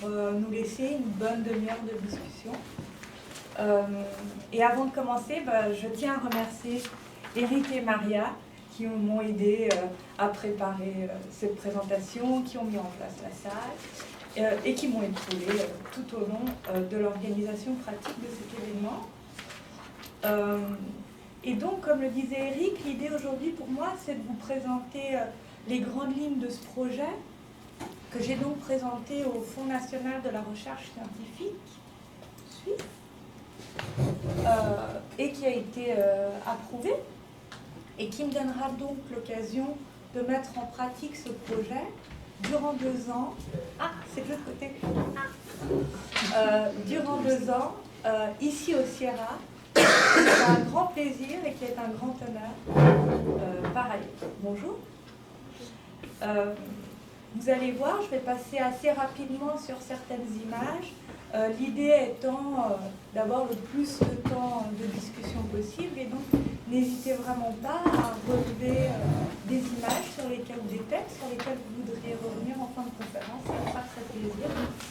pour nous laisser une bonne demi-heure de discussion. Et avant de commencer, je tiens à remercier Eric et Maria qui m'ont aidé à préparer cette présentation, qui ont mis en place la salle et qui m'ont épaulé tout au long de l'organisation pratique de cet événement. Et donc, comme le disait Eric, l'idée aujourd'hui pour moi, c'est de vous présenter les grandes lignes de ce projet que j'ai donc présenté au Fonds national de la recherche scientifique suisse et qui a été approuvé et qui me donnera donc l'occasion de mettre en pratique ce projet durant 2 ans. Ah, c'est de l'autre côté. Durant 2 ans, ici au Sierra. C'est un grand plaisir et qui est un grand honneur. Pareil, bonjour. Vous allez voir, je vais passer assez rapidement sur certaines images. L'idée étant d'avoir le plus de temps de discussion possible et donc n'hésitez vraiment pas à relever des images sur lesquelles, ou des textes sur lesquels vous voudriez revenir en fin de conférence. Ça me fera très plaisir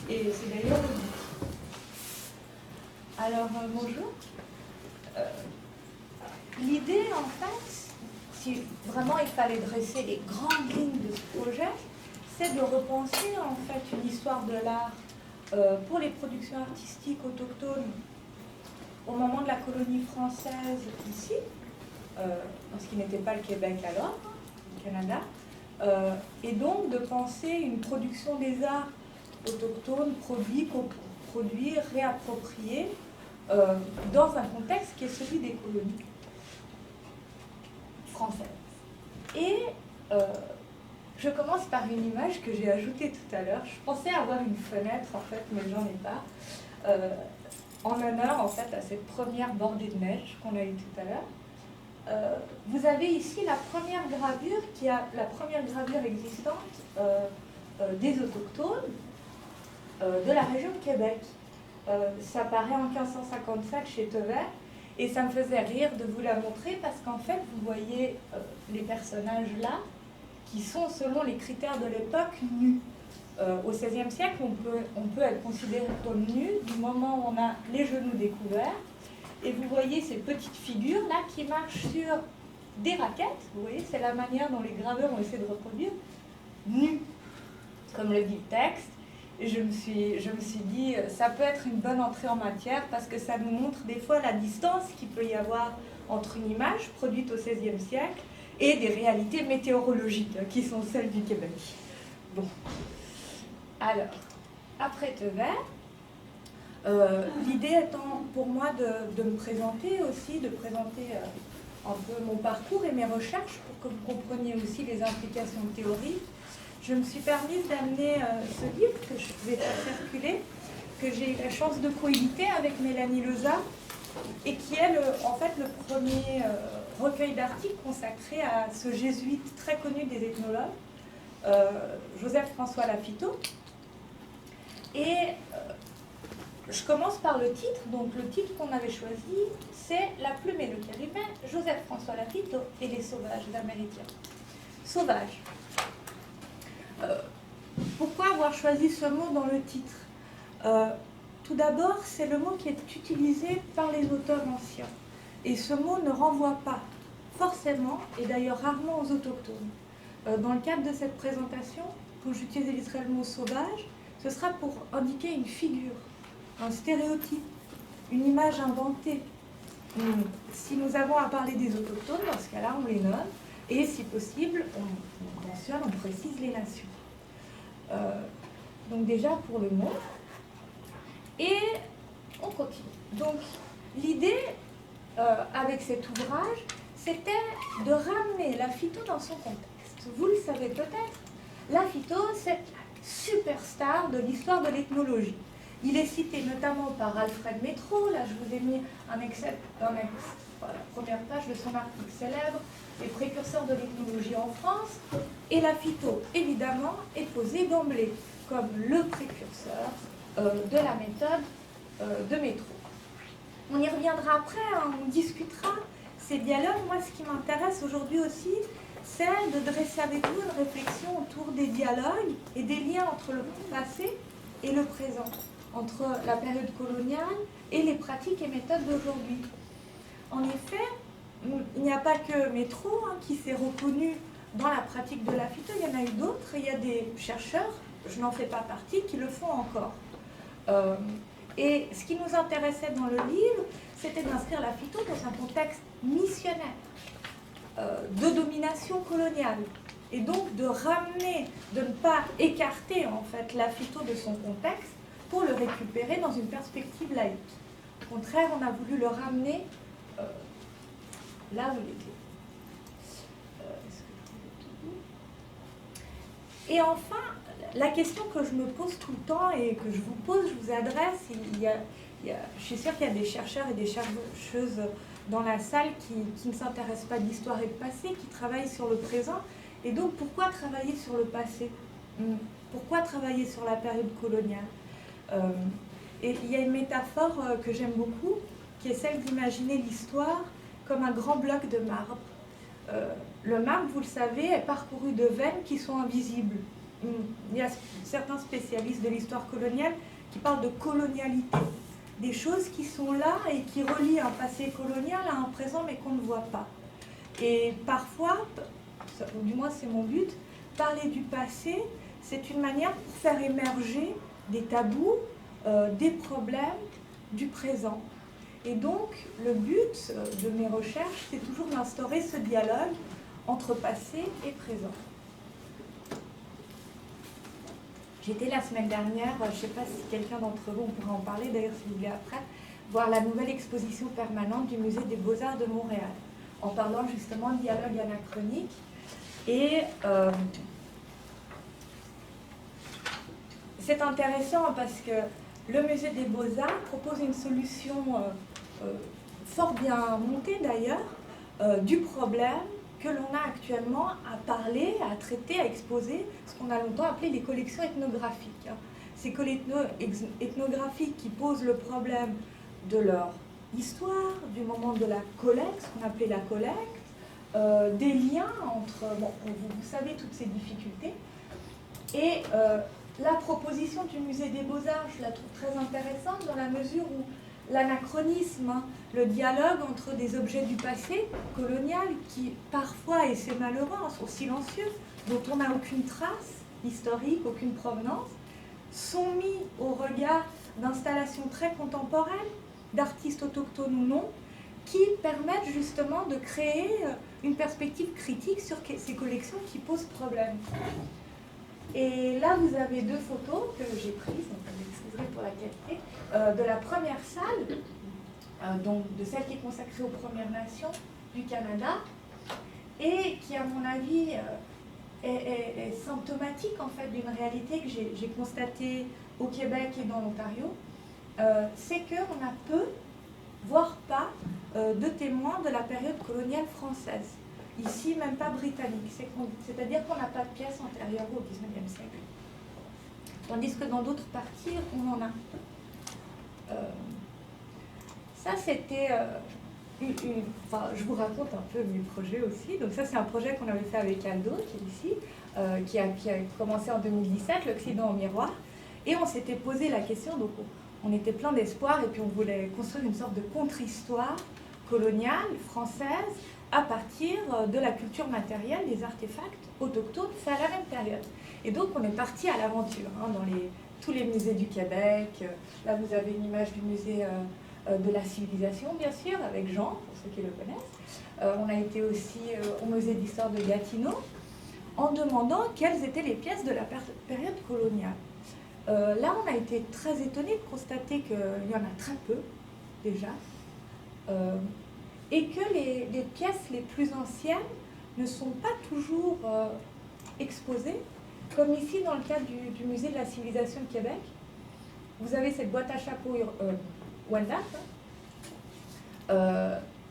et c'est d'ailleurs le but. Alors, bonjour. L'idée, en fait, si vraiment il fallait dresser les grandes lignes de ce projet, c'est de repenser en fait une histoire de l'art pour les productions artistiques autochtones au moment de la colonie française ici, dans ce qui n'était pas le Québec alors, le Canada, et donc de penser une production des arts autochtones, produits, coproduits, réappropriés, dans un contexte qui est celui des colonies françaises. Et je commence par une image que j'ai ajoutée tout à l'heure. Je pensais avoir une fenêtre en fait, mais j'en ai pas. En honneur en fait à cette première bordée de neige qu'on a eue tout à l'heure. Vous avez ici la première gravure existante des autochtones de la région de Québec. Ça paraît en 1557 chez Tevert et ça me faisait rire de vous la montrer parce qu'en fait vous voyez les personnages là qui sont selon les critères de l'époque nus. Au XVIe siècle on peut être considéré comme nu du moment où on a les genoux découverts et vous voyez ces petites figures là qui marchent sur des raquettes, vous voyez c'est la manière dont les graveurs ont essayé de reproduire nus comme le dit le texte. Et je me suis dit, ça peut être une bonne entrée en matière parce que ça nous montre des fois la distance qu'il peut y avoir entre une image produite au XVIe siècle et des réalités météorologiques qui sont celles du Québec. Bon. Alors, après Tevert, l'idée étant pour moi de me présenter aussi, de présenter un peu mon parcours et mes recherches pour que vous compreniez aussi les implications théoriques. Je me suis permise d'amener ce livre que je vais faire circuler, que j'ai eu la chance de coéditer avec Mélanie Leza, et qui est en fait le premier recueil d'articles consacré à ce jésuite très connu des ethnologues, Joseph-François Lafitau. Et je commence par le titre. Donc le titre qu'on avait choisi, c'est La plume et le caribin, Joseph-François Lafitau et les sauvages américains. Sauvages. Pourquoi avoir choisi ce mot dans le titre? Tout d'abord, c'est le mot qui est utilisé par les auteurs anciens. Et ce mot ne renvoie pas forcément, et d'ailleurs rarement aux autochtones. Dans le cadre de cette présentation, quand j'utiliserai le mot sauvage, ce sera pour indiquer une figure, un stéréotype, une image inventée. Si nous avons à parler des autochtones, dans ce cas-là, on les nomme. Et si possible, on mentionne, on précise les nations. Donc déjà pour le mot. Et on continue. Donc l'idée avec cet ouvrage, c'était de ramener Lafitau dans son contexte. Vous le savez peut-être, Lafitau, c'est la superstar de l'histoire de l'ethnologie. Il est cité notamment par Alfred Métro. Là, je vous ai mis un extrait dans la première page de son article célèbre, Les précurseurs de l'ethnologie en France. Et Lafitau, évidemment, est posé d'emblée comme le précurseur de la méthode de Métro. On y reviendra après, hein, on discutera ces dialogues. Moi, ce qui m'intéresse aujourd'hui aussi, c'est de dresser avec vous une réflexion autour des dialogues et des liens entre le passé et le présent, entre la période coloniale et les pratiques et méthodes d'aujourd'hui. En effet, il n'y a pas que Métro qui s'est reconnu dans la pratique de la phyto, il y en a eu d'autres, et il y a des chercheurs, je n'en fais pas partie, qui le font encore. Et ce qui nous intéressait dans le livre, c'était d'inscrire la phyto dans un contexte missionnaire, de domination coloniale, et donc de ramener, de ne pas écarter en fait la phyto de son contexte pour le récupérer dans une perspective laïque. Au contraire, on a voulu le ramener là où il était. Et enfin, la question que je me pose tout le temps et que je vous pose, je vous adresse, je suis sûre qu'il y a des chercheurs et des chercheuses dans la salle qui ne s'intéressent pas d'histoire et de passé, qui travaillent sur le présent. Et donc, pourquoi travailler sur le passé? Pourquoi travailler sur la période coloniale? Et il y a une métaphore que j'aime beaucoup, qui est celle d'imaginer l'histoire comme un grand bloc de marbre. Le marbre, vous le savez, est parcouru de veines qui sont invisibles. Il y a certains spécialistes de l'histoire coloniale qui parlent de colonialité, des choses qui sont là et qui relient un passé colonial à un présent mais qu'on ne voit pas. Et parfois, ou du moins c'est mon but, parler du passé, c'est une manière pour faire émerger des tabous, des problèmes du présent. Et donc, le but de mes recherches, c'est toujours d'instaurer ce dialogue entre passé et présent. J'étais la semaine dernière, je ne sais pas si quelqu'un d'entre vous pourra en parler, d'ailleurs si vous voulez après, voir la nouvelle exposition permanente du Musée des Beaux-Arts de Montréal, en parlant justement de dialogue anachronique. Et c'est intéressant parce que le Musée des Beaux-Arts propose une solution fort bien montée d'ailleurs du problème que l'on a actuellement à parler, à traiter, à exposer, ce qu'on a longtemps appelé les collections ethnographiques. Ces collections ethnographiques qui posent le problème de leur histoire, du moment de la collecte, ce qu'on appelait la collecte, des liens entre, bon, vous savez toutes ces difficultés, et la proposition du Musée des Beaux-Arts, je la trouve très intéressante dans la mesure où l'anachronisme, le dialogue entre des objets du passé colonial qui parfois, et c'est malheureux, sont silencieux, dont on n'a aucune trace historique, aucune provenance, sont mis au regard d'installations très contemporaines, d'artistes autochtones ou non, qui permettent justement de créer une perspective critique sur ces collections qui posent problème. Et là, vous avez deux photos que j'ai prises, donc vous m'excuserez pour la qualité, de la première salle, donc de celle qui est consacrée aux Premières Nations du Canada, et qui, à mon avis, est symptomatique en fait d'une réalité que j'ai constatée au Québec et dans l'Ontario, c'est qu'on a peu, voire pas, de témoins de la période coloniale française. Ici, même pas britannique, c'est-à-dire qu'on n'a pas de pièces antérieures au XIXe siècle. Tandis que dans d'autres parties, on en a. Ça, c'était enfin, je vous raconte un peu mes projets aussi. Donc ça, c'est un projet qu'on avait fait avec Aldo, qui est ici, qui a commencé en 2017, l'Occident au miroir. Et on s'était posé la question, donc on était plein d'espoir, et puis on voulait construire une sorte de contre-histoire coloniale, française, à partir de la culture matérielle des artefacts autochtones faits à la même période. Et donc on est parti à l'aventure dans tous les musées du Québec. Là vous avez une image du musée de la civilisation, bien sûr, avec Jean, pour ceux qui le connaissent. On a été aussi au musée d'histoire de Gatineau, en demandant quelles étaient les pièces de la période coloniale. Là on a été très étonnés de constater qu'il y en a très peu, déjà. Et que les pièces les plus anciennes ne sont pas toujours exposées, comme ici dans le cadre du musée de la civilisation de Québec. Vous avez cette boîte à chapeau Wendat,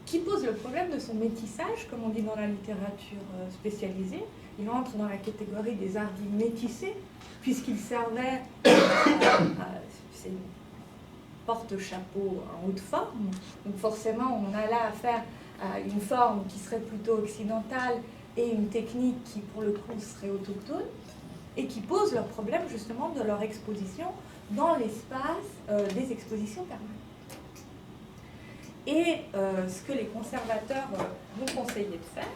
qui pose le problème de son métissage, comme on dit dans la littérature spécialisée. Il entre dans la catégorie des arts dits métissés, puisqu'il servait c'est une porte-chapeau en haute forme. Donc forcément, on a là affaire à une forme qui serait plutôt occidentale et une technique qui, pour le coup, serait autochtone, et qui pose leur problème justement de leur exposition dans l'espace des expositions permanentes. Et ce que les conservateurs nous conseillaient de faire,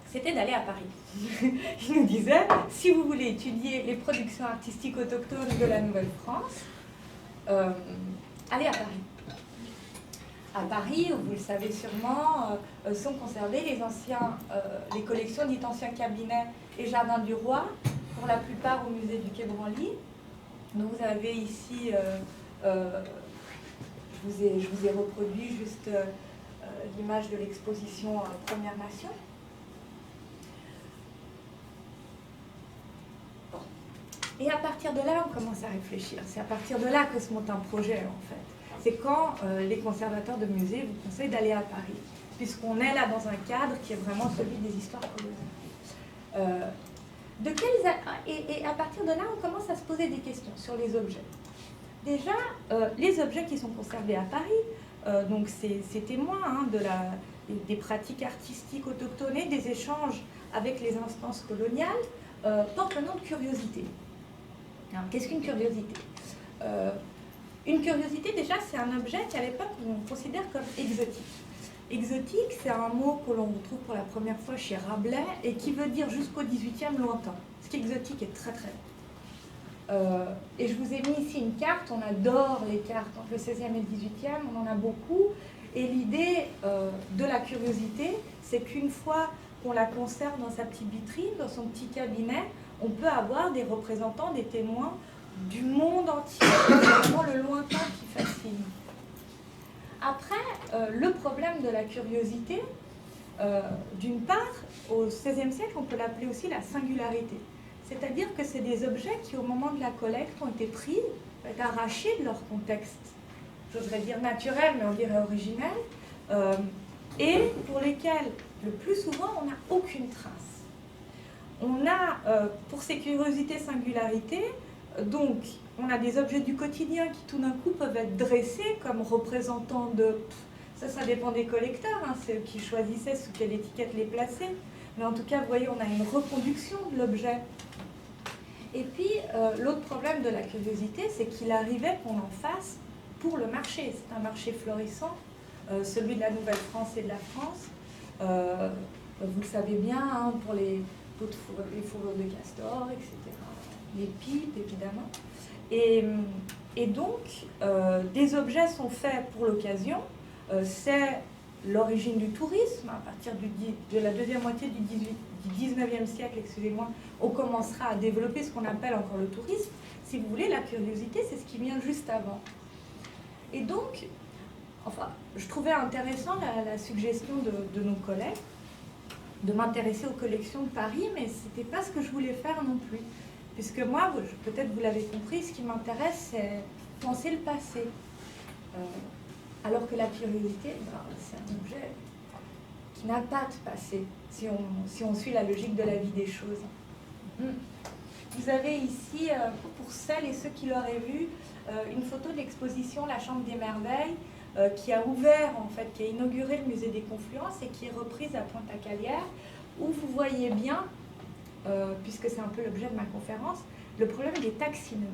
c'était d'aller à Paris. Ils nous disaient, si vous voulez étudier les productions artistiques autochtones de la Nouvelle-France, allez à Paris. À Paris, où vous le savez sûrement, sont conservées les collections dites anciens cabinets et jardins du roi, pour la plupart au musée du Quai Branly. Donc vous avez ici, je vous ai reproduit juste l'image de l'exposition Premières Nations. Bon. Et à partir de là, on commence à réfléchir. C'est à partir de là que se monte un projet, en fait. C'est quand les conservateurs de musées vous conseillent d'aller à Paris, puisqu'on est là dans un cadre qui est vraiment celui des histoires coloniales. Et à partir de là, on commence à se poser des questions sur les objets. Déjà, les objets qui sont conservés à Paris, donc ces témoins des pratiques artistiques autochtones, des échanges avec les instances coloniales, portent le nom de curiosité. Qu'est-ce qu'une curiosité? Une curiosité, déjà, c'est un objet qu'à l'époque, on considère comme exotique. Exotique, c'est un mot que l'on retrouve pour la première fois chez Rabelais et qui veut dire jusqu'au XVIIIe lointain. Ce qui est exotique est très très loin. Et je vous ai mis ici une carte, on adore les cartes entre le XVIe et le XVIIIe, on en a beaucoup. Et l'idée de la curiosité, c'est qu'une fois qu'on la conserve dans sa petite vitrine, dans son petit cabinet, on peut avoir des représentants, des témoins du monde entier, c'est vraiment le lointain qui fascine. Après, le problème de la curiosité, d'une part, au XVIe siècle, on peut l'appeler aussi la singularité. C'est-à-dire que c'est des objets qui, au moment de la collecte, ont été pris, arrachés de leur contexte, j'oserais dire naturel, mais on dirait originel, et pour lesquels, le plus souvent, on n'a aucune trace. On a, pour ces curiosités singularités, donc, on a des objets du quotidien qui, tout d'un coup, peuvent être dressés comme représentants de... Ça dépend des collecteurs, hein, c'est eux qui choisissaient sous quelle étiquette les placer. Mais en tout cas, vous voyez, on a une reconduction de l'objet. Et puis, l'autre problème de la curiosité, c'est qu'il arrivait qu'on en fasse pour le marché. C'est un marché florissant, celui de la Nouvelle-France et de la France. Vous le savez bien, hein, pour les fourrures de castor, etc. Les pipes, évidemment. Et donc, des objets sont faits pour l'occasion. C'est l'origine du tourisme. À partir de la deuxième moitié du 19e siècle, excusez-moi, on commencera à développer ce qu'on appelle encore le tourisme. Si vous voulez, la curiosité, c'est ce qui vient juste avant. Et donc, enfin, je trouvais intéressant la suggestion de nos collègues de m'intéresser aux collections de Paris, mais ce n'était pas ce que je voulais faire non plus. Puisque moi, peut-être vous l'avez compris, ce qui m'intéresse, c'est penser le passé. Alors que la curiosité, c'est un objet qui n'a pas de passé, si on suit la logique de la vie des choses. Vous avez ici, pour celles et ceux qui l'auraient vu, une photo de l'exposition La Chambre des Merveilles, qui a ouvert, en fait, qui a inauguré le musée des Confluences et qui est reprise à Pointe-à-Calière, où vous voyez bien, puisque c'est un peu l'objet de ma conférence, le problème des taxinomies.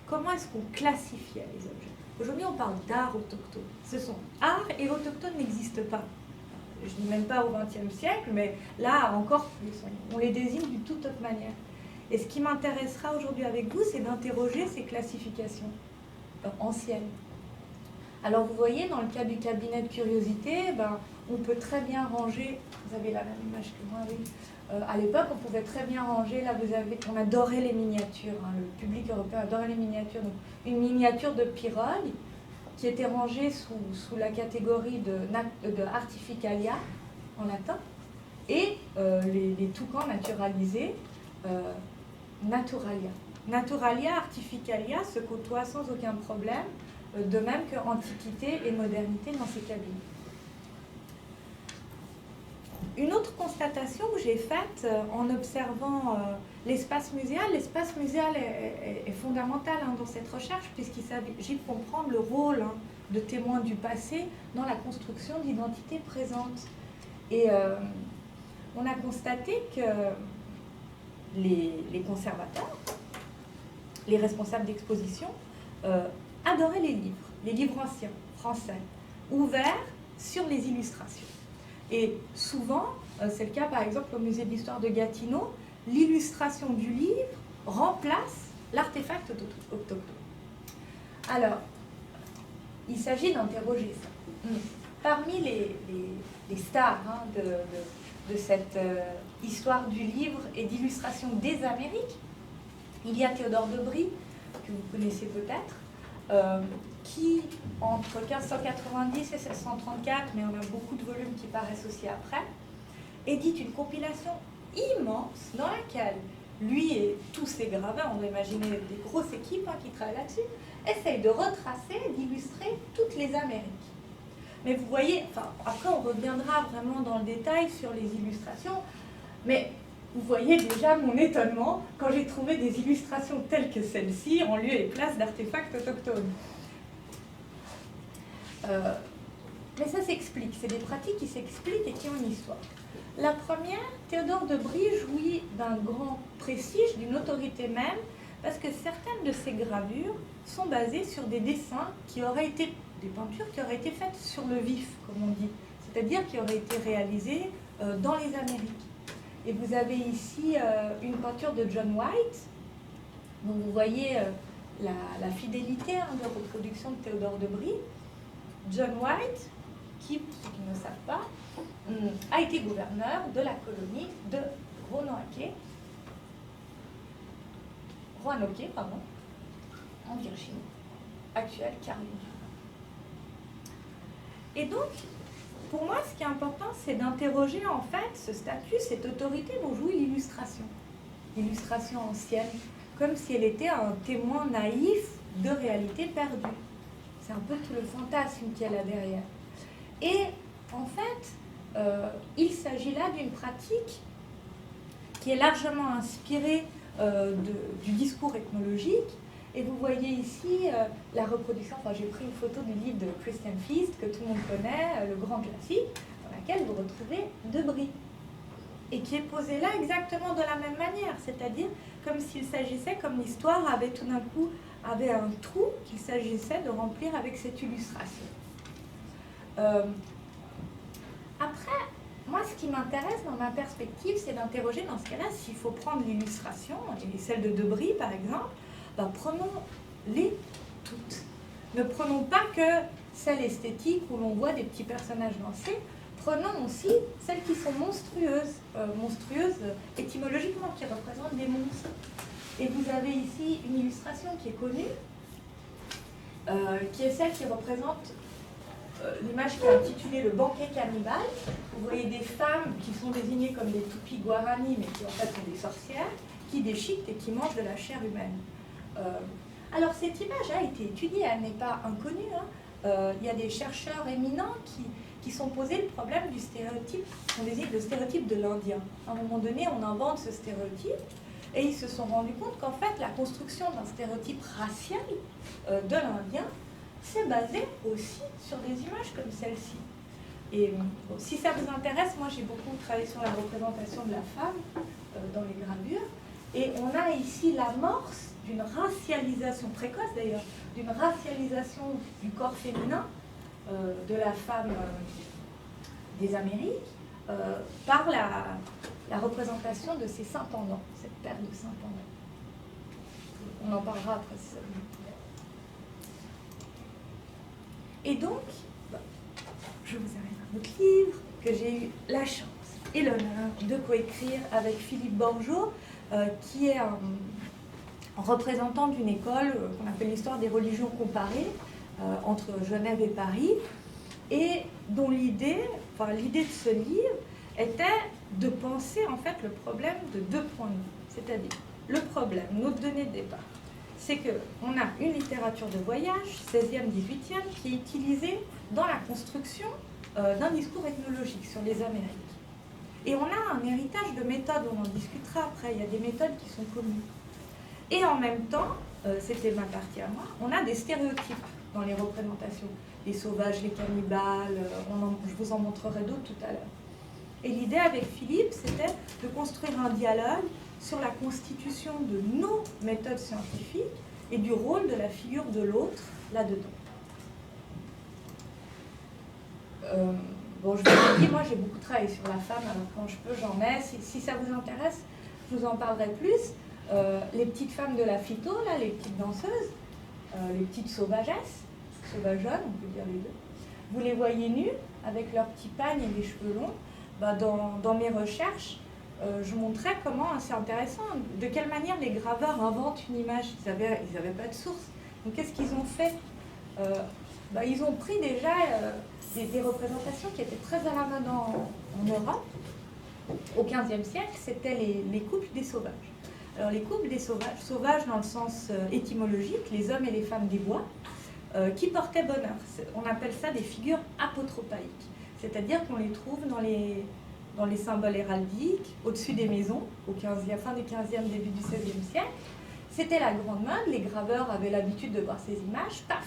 Comment est-ce qu'on classifiait les objets? Aujourd'hui, on parle d'art autochtone. Ce sont art et autochtone n'existent pas. Je ne dis même pas au XXe siècle, mais là, encore plus. On les désigne d'une toute autre manière. Et ce qui m'intéressera aujourd'hui avec vous, c'est d'interroger ces classifications anciennes. Alors, vous voyez, dans le cas du cabinet de curiosité, on peut très bien ranger, vous avez la même image que moi, oui. À l'époque, on pouvait très bien ranger, là on adorait les miniatures, hein, le public européen adorait les miniatures. Donc, une miniature de pirogue qui était rangée sous la catégorie de Artificalia, en latin, et les toucans naturalisés, Naturalia. Naturalia, Artificalia se côtoient sans aucun problème, de même que Antiquité et Modernité dans ces cabines. Une autre constatation que j'ai faite en observant l'espace muséal est fondamental dans cette recherche puisqu'il s'agit de comprendre le rôle de témoins du passé dans la construction d'identités présentes. Et on a constaté que les conservateurs, les responsables d'exposition, adoraient les livres anciens, français, ouverts sur les illustrations. Et souvent, c'est le cas par exemple au musée d'histoire de Gatineau, l'illustration du livre remplace l'artefact autochtone. Alors, il s'agit d'interroger ça. Parmi les stars de cette histoire du livre et d'illustration des Amériques, il y a Théodore de Bry, que vous connaissez peut-être, qui, entre 1590 et 1634, mais on a beaucoup de volumes qui paraissent aussi après, édite une compilation immense dans laquelle lui et tous ses graveurs, on doit imaginer des grosses équipes qui travaillent là-dessus, essayent de retracer, d'illustrer toutes les Amériques. Mais vous voyez, après on reviendra vraiment dans le détail sur les illustrations, mais vous voyez déjà mon étonnement quand j'ai trouvé des illustrations telles que celle-ci en lieu et place d'artefacts autochtones. Mais ça s'explique, c'est des pratiques qui s'expliquent et qui ont une histoire. La première, Théodore de Bry jouit d'un grand prestige, d'une autorité même, parce que certaines de ses gravures sont basées sur des dessins qui auraient été, des peintures qui auraient été faites sur le vif, comme on dit, c'est-à-dire qui auraient été réalisées dans les Amériques. Et vous avez ici une peinture de John White, dont vous voyez la fidélité de reproduction de Théodore de Bry. John White, qui, pour ceux qui ne savent pas, a été gouverneur de la colonie de Roanoke, en Virginie, actuelle Caroline. Et donc, pour moi, ce qui est important, c'est d'interroger en fait ce statut, cette autorité dont jouit l'illustration. L'illustration ancienne, comme si elle était un témoin naïf de réalité perdue. C'est un peu tout le fantasme qu'il y a là derrière. Et en fait, il s'agit là d'une pratique qui est largement inspirée du discours ethnologique. Et vous voyez ici la reproduction, j'ai pris une photo du livre de Christian Feast, que tout le monde connaît, le grand classique, dans laquelle vous retrouvez de Bry. Et qui est posé là exactement de la même manière, c'est-à-dire comme s'il s'agissait, comme l'histoire avait tout d'un coup avait un trou qu'il s'agissait de remplir avec cette illustration. Après, moi, ce qui m'intéresse dans ma perspective, c'est d'interroger dans ce cas-là s'il faut prendre l'illustration, et celle de Bry par exemple, prenons-les toutes. Ne prenons pas que celle esthétique où l'on voit des petits personnages danser, prenons aussi celles qui sont monstrueuses, étymologiquement, qui représentent des monstres. Et vous avez ici une illustration qui est connue, qui est celle qui représente l'image qui est intitulée Le banquet cannibale. Vous voyez des femmes qui sont désignées comme des Tupis Guarani, mais qui en fait sont des sorcières, qui déchiquetent et qui mangent de la chair humaine. Alors cette image a été étudiée, elle n'est pas inconnue. Il y a des chercheurs éminents qui sont posés le problème du stéréotype, on désigne le stéréotype de l'Indien. À un moment donné, on invente ce stéréotype, et ils se sont rendus compte qu'en fait, la construction d'un stéréotype racial de l'Indien s'est basée aussi sur des images comme celle-ci. Et si ça vous intéresse, moi j'ai beaucoup travaillé sur la représentation de la femme dans les gravures, et on a ici l'amorce d'une racialisation précoce d'ailleurs, d'une racialisation du corps féminin de la femme des Amériques par la représentation de ces seins pendants, cette paire de seins pendants. On en parlera après si ça vous intéresse. Et donc, je vous amène un autre livre que j'ai eu la chance et l'honneur de coécrire avec Philippe Borgeaud, qui est un représentant d'une école qu'on appelle l'histoire des religions comparées entre Genève et Paris, et dont l'idée de ce livre était de penser en fait le problème de deux points de vue. C'est-à-dire, le problème, notre donnée de départ, c'est qu'on a une littérature de voyage, 16e, 18e, qui est utilisée dans la construction d'un discours ethnologique sur les Amériques. Et on a un héritage de méthodes, on en discutera après, il y a des méthodes qui sont communes. Et en même temps, c'était ma partie à moi, on a des stéréotypes dans les représentations. Les sauvages, les cannibales, je vous en montrerai d'autres tout à l'heure. Et l'idée avec Philippe, c'était de construire un dialogue sur la constitution de nos méthodes scientifiques et du rôle de la figure de l'autre là-dedans. Bon, je vous l'ai dit, moi j'ai beaucoup travaillé sur la femme, alors quand je peux j'en mets. Si ça vous intéresse, je vous en parlerai plus. Les petites femmes de la phyto, là, les petites danseuses, les petites sauvagesses, sauvageonnes, on peut dire les deux, vous les voyez nues, avec leurs petits pagnes et les cheveux longs. Bah, dans mes recherches, je montrais comment, c'est intéressant, de quelle manière les graveurs inventent une image. Ils n'avaient pas de source. Donc qu'est-ce qu'ils ont fait? Bah, ils ont pris déjà des représentations qui étaient très à la mode en Europe. Au XVe siècle, c'était les couples des sauvages. Alors les couples des sauvages dans le sens étymologique, les hommes et les femmes des bois, qui portaient bonheur. On appelle ça des figures apotropaïques, c'est-à-dire qu'on les trouve dans les symboles héraldiques, au-dessus des maisons, fin du XVe, début du XVIe siècle. C'était la grande mode, les graveurs avaient l'habitude de voir ces images, paf,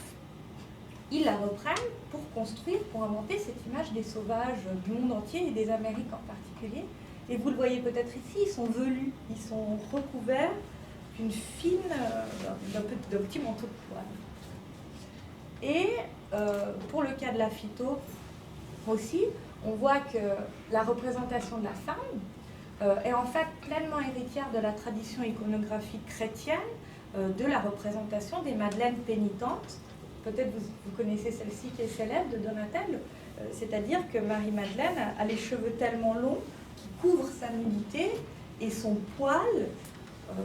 ils la reprennent pour construire, pour inventer cette image des sauvages du monde entier et des Amériques en particulier. Et vous le voyez peut-être ici, ils sont velus, ils sont recouverts d'une fine, d'un petit manteau de poil. Et pour le cas de la phyto aussi, on voit que la représentation de la femme est en fait pleinement héritière de la tradition iconographique chrétienne, de la représentation des madeleines pénitentes. Peut-être vous connaissez celle-ci qui est célèbre, de Donatello, c'est-à-dire que Marie-Madeleine a les cheveux tellement longs qui couvrent sa nudité et son poil,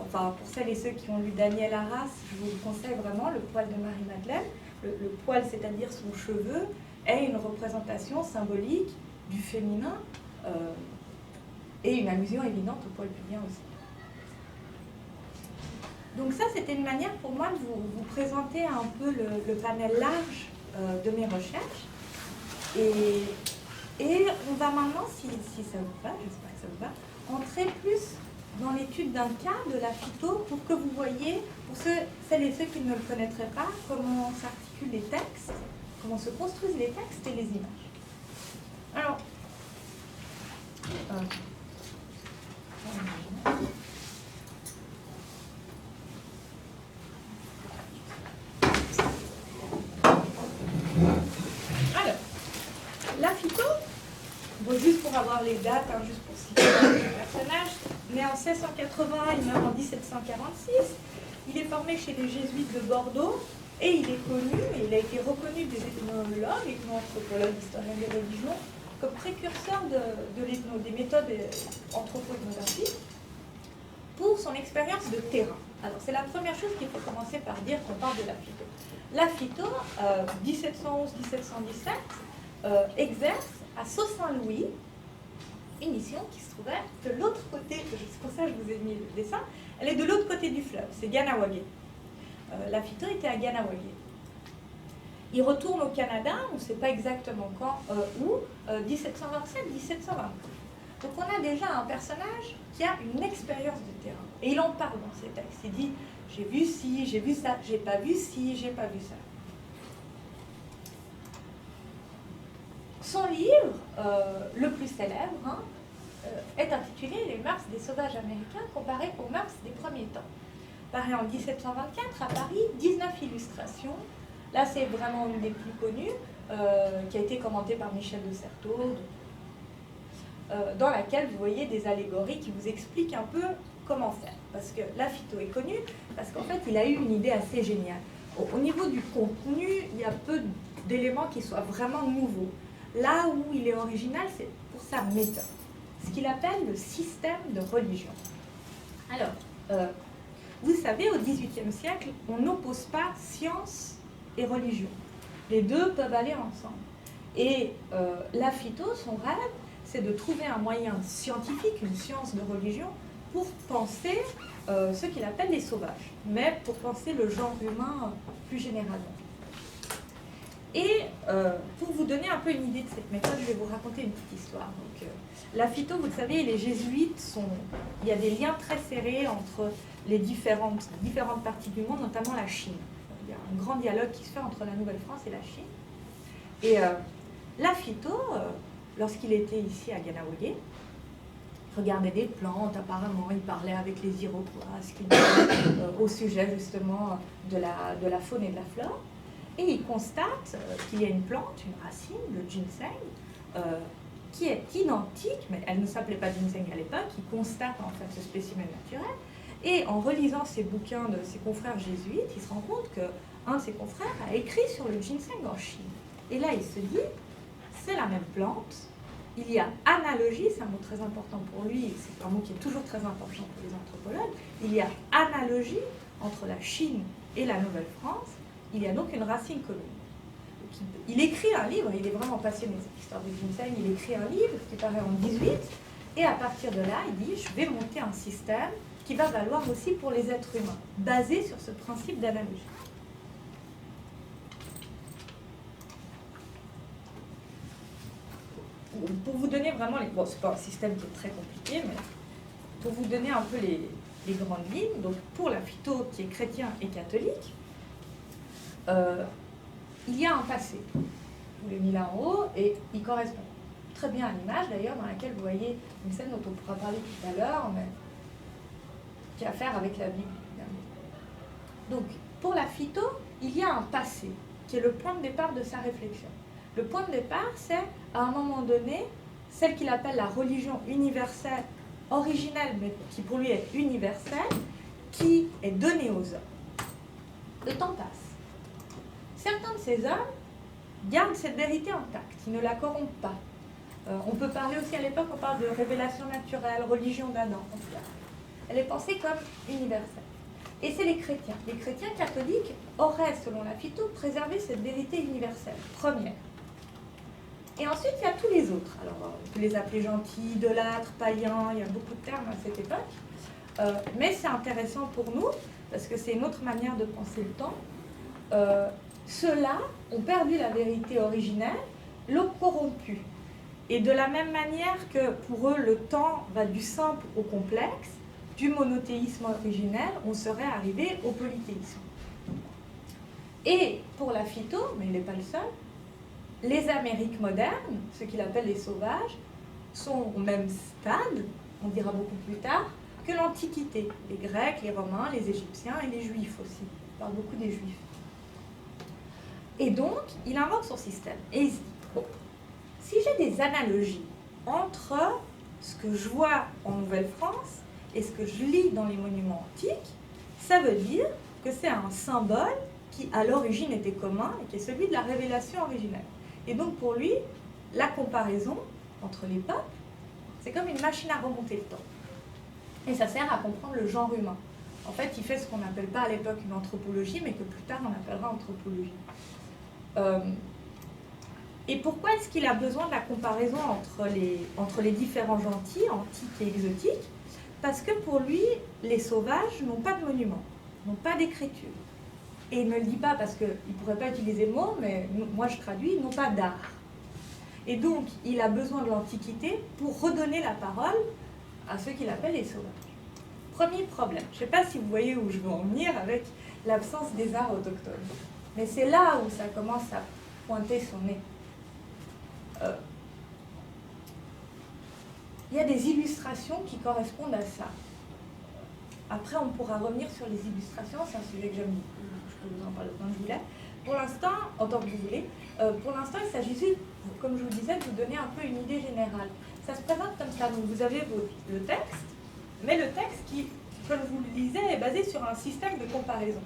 enfin pour celles et ceux qui ont lu Daniel Arras, je vous conseille vraiment le poil de Marie-Madeleine. Le poil, c'est-à-dire son cheveu, est une représentation symbolique du féminin et une allusion évidente au poil pubien aussi. Donc ça, c'était une manière pour moi de vous présenter un peu le panel large de mes recherches. Et on va maintenant, si ça vous va, j'espère que ça vous va, entrer plus dans l'étude d'un cas de la phyto pour que vous voyez, pour celles et ceux qui ne le connaîtraient pas, comment s'articulent les textes, comment se construisent les textes et les images. Alors, la phyto, bon, juste pour avoir les dates, hein, juste pour citer le personnage, né en 1680, il meurt en 1746, il est formé chez les jésuites de Bordeaux et il est connu, et il a été reconnu des ethnologues, ethno-anthropologues, historiens des religions, comme précurseur des méthodes anthropo-ethnographiques pour son expérience de terrain. Alors c'est la première chose qu'il faut commencer par dire quand on parle de la phyto. La phyto, 1711-1717, exerce à Sault-Saint-Louis une mission qui se trouvait de l'autre côté, c'est pour ça que je vous ai mis le dessin, elle est de l'autre côté du fleuve, c'est Ganawagé. La phyto était à Ganawagé. Il retourne au Canada, on ne sait pas exactement quand, où, 1727-1720. Donc on a déjà un personnage qui a une expérience de terrain. Et il en parle dans ses textes. Il dit, j'ai vu ci, j'ai vu ça, j'ai pas vu ci, j'ai pas vu ça. Son livre, le plus célèbre, est intitulé « Les mœurs des sauvages américains comparées aux mœurs des premiers temps ». Paru en 1724 à Paris, 19 illustrations. Là, c'est vraiment une des plus connues, qui a été commentée par Michel de Certeau, dans laquelle vous voyez des allégories qui vous expliquent un peu comment faire. Parce que la phyto est connue, parce qu'en fait, il a eu une idée assez géniale. Au niveau du contenu, il y a peu d'éléments qui soient vraiment nouveaux. Là où il est original, c'est pour sa méthode, ce qu'il appelle le système de religion. Alors, vous savez, au XVIIIe siècle, on n'oppose pas science et religion. Les deux peuvent aller ensemble. Et la phyto, son rêve, c'est de trouver un moyen scientifique, une science de religion, pour penser ce qu'il appelle les sauvages, mais pour penser le genre humain plus généralement. Et pour vous donner un peu une idée de cette méthode, je vais vous raconter une petite histoire. Donc, la phyto, vous le savez, les jésuites, il y a des liens très serrés entre les différentes parties du monde, notamment la Chine. Il y a un grand dialogue qui se fait entre la Nouvelle-France et la Chine. Et la phyto, lorsqu'il était ici à Ganawagé, regardait des plantes, apparemment, il parlait avec les Iroquois, ce qu'il disait au sujet justement de la faune et de la flore. Et il constate qu'il y a une plante, une racine, le ginseng, qui est identique, mais elle ne s'appelait pas ginseng à l'époque, il constate en fait ce spécimen naturel. Et en relisant ses bouquins de ses confrères jésuites, il se rend compte qu'un de ses confrères a écrit sur le ginseng en Chine. Et là, il se dit, c'est la même plante, il y a analogie, c'est un mot très important pour lui, et c'est un mot qui est toujours très important pour les anthropologues, il y a analogie entre la Chine et la Nouvelle-France, il y a donc une racine commune. Il écrit un livre, il est vraiment passionné de cette histoire du ginseng, il écrit un livre qui paraît en 18, et à partir de là, il dit, je vais monter un système qui va valoir aussi pour les êtres humains, basé sur ce principe d'analogie. Pour vous donner vraiment les... Bon, c'est pas un système qui est très compliqué, mais pour vous donner un peu les grandes lignes, donc pour la phyto qui est chrétien et catholique, il y a un passé. Je vous l'ai mis là en haut, et il correspond très bien à l'image d'ailleurs, dans laquelle vous voyez une scène dont on pourra parler tout à l'heure, mais qui a à faire avec la Bible. Donc, pour la phyto, il y a un passé, qui est le point de départ de sa réflexion. Le point de départ, c'est, à un moment donné, celle qu'il appelle la religion universelle, originelle, mais qui pour lui est universelle, qui est donnée aux hommes. Le temps passe. Certains de ces hommes gardent cette vérité intacte, ils ne la corrompent pas. On peut parler aussi, à l'époque, on parle de révélation naturelle, religion d'Adam, en tout cas. Elle est pensée comme universelle. Et c'est les chrétiens. Les chrétiens catholiques auraient, selon la phyto, préservé cette vérité universelle, première. Et ensuite, il y a tous les autres. Alors, on peut les appeler gentils, idolâtres, païens, il y a beaucoup de termes à cette époque. Mais c'est intéressant pour nous, parce que c'est une autre manière de penser le temps. Ceux-là ont perdu la vérité originelle, l'ont corrompue. Et de la même manière que pour eux, le temps va du simple au complexe, du monothéisme originel, on serait arrivé au polythéisme. Et pour la phyto, mais il n'est pas le seul, les Amériques modernes, ce qu'il appelle les sauvages, sont au même stade, on dira beaucoup plus tard, que l'Antiquité. Les Grecs, les Romains, les Égyptiens et les Juifs aussi. On parle beaucoup des Juifs. Et donc, il invoque son système. Et il se dit, bon, si j'ai des analogies entre ce que je vois en Nouvelle-France et ce que je lis dans les monuments antiques, ça veut dire que c'est un symbole qui, à l'origine, était commun et qui est celui de la révélation originelle. Et donc, pour lui, la comparaison entre les peuples, c'est comme une machine à remonter le temps. Et ça sert à comprendre le genre humain. En fait, il fait ce qu'on n'appelle pas à l'époque une anthropologie, mais que plus tard on appellera anthropologie. Et pourquoi est-ce qu'il a besoin de la comparaison entre les différents gentils, antiques et exotiques? Parce que pour lui, les sauvages n'ont pas de monuments, n'ont pas d'écriture. Et il ne le dit pas parce qu'il ne pourrait pas utiliser le mot, mais moi je traduis, ils n'ont pas d'art. Et donc, il a besoin de l'Antiquité pour redonner la parole à ceux qu'il appelle les sauvages. Premier problème, je ne sais pas si vous voyez où je veux en venir avec l'absence des arts autochtones. Mais c'est là où ça commence à pointer son nez. Il y a des illustrations qui correspondent à ça. Après, on pourra revenir sur les illustrations, c'est un sujet que j'aime beaucoup. Je peux vous en parler autant que je voulais. Pour l'instant, en tant que vous voulez, pour l'instant, il s'agissait, comme je vous disais, de vous donner un peu une idée générale. Ça se présente comme ça. Donc, vous avez le texte, mais le texte qui, comme vous le disiez, est basé sur un système de comparaison.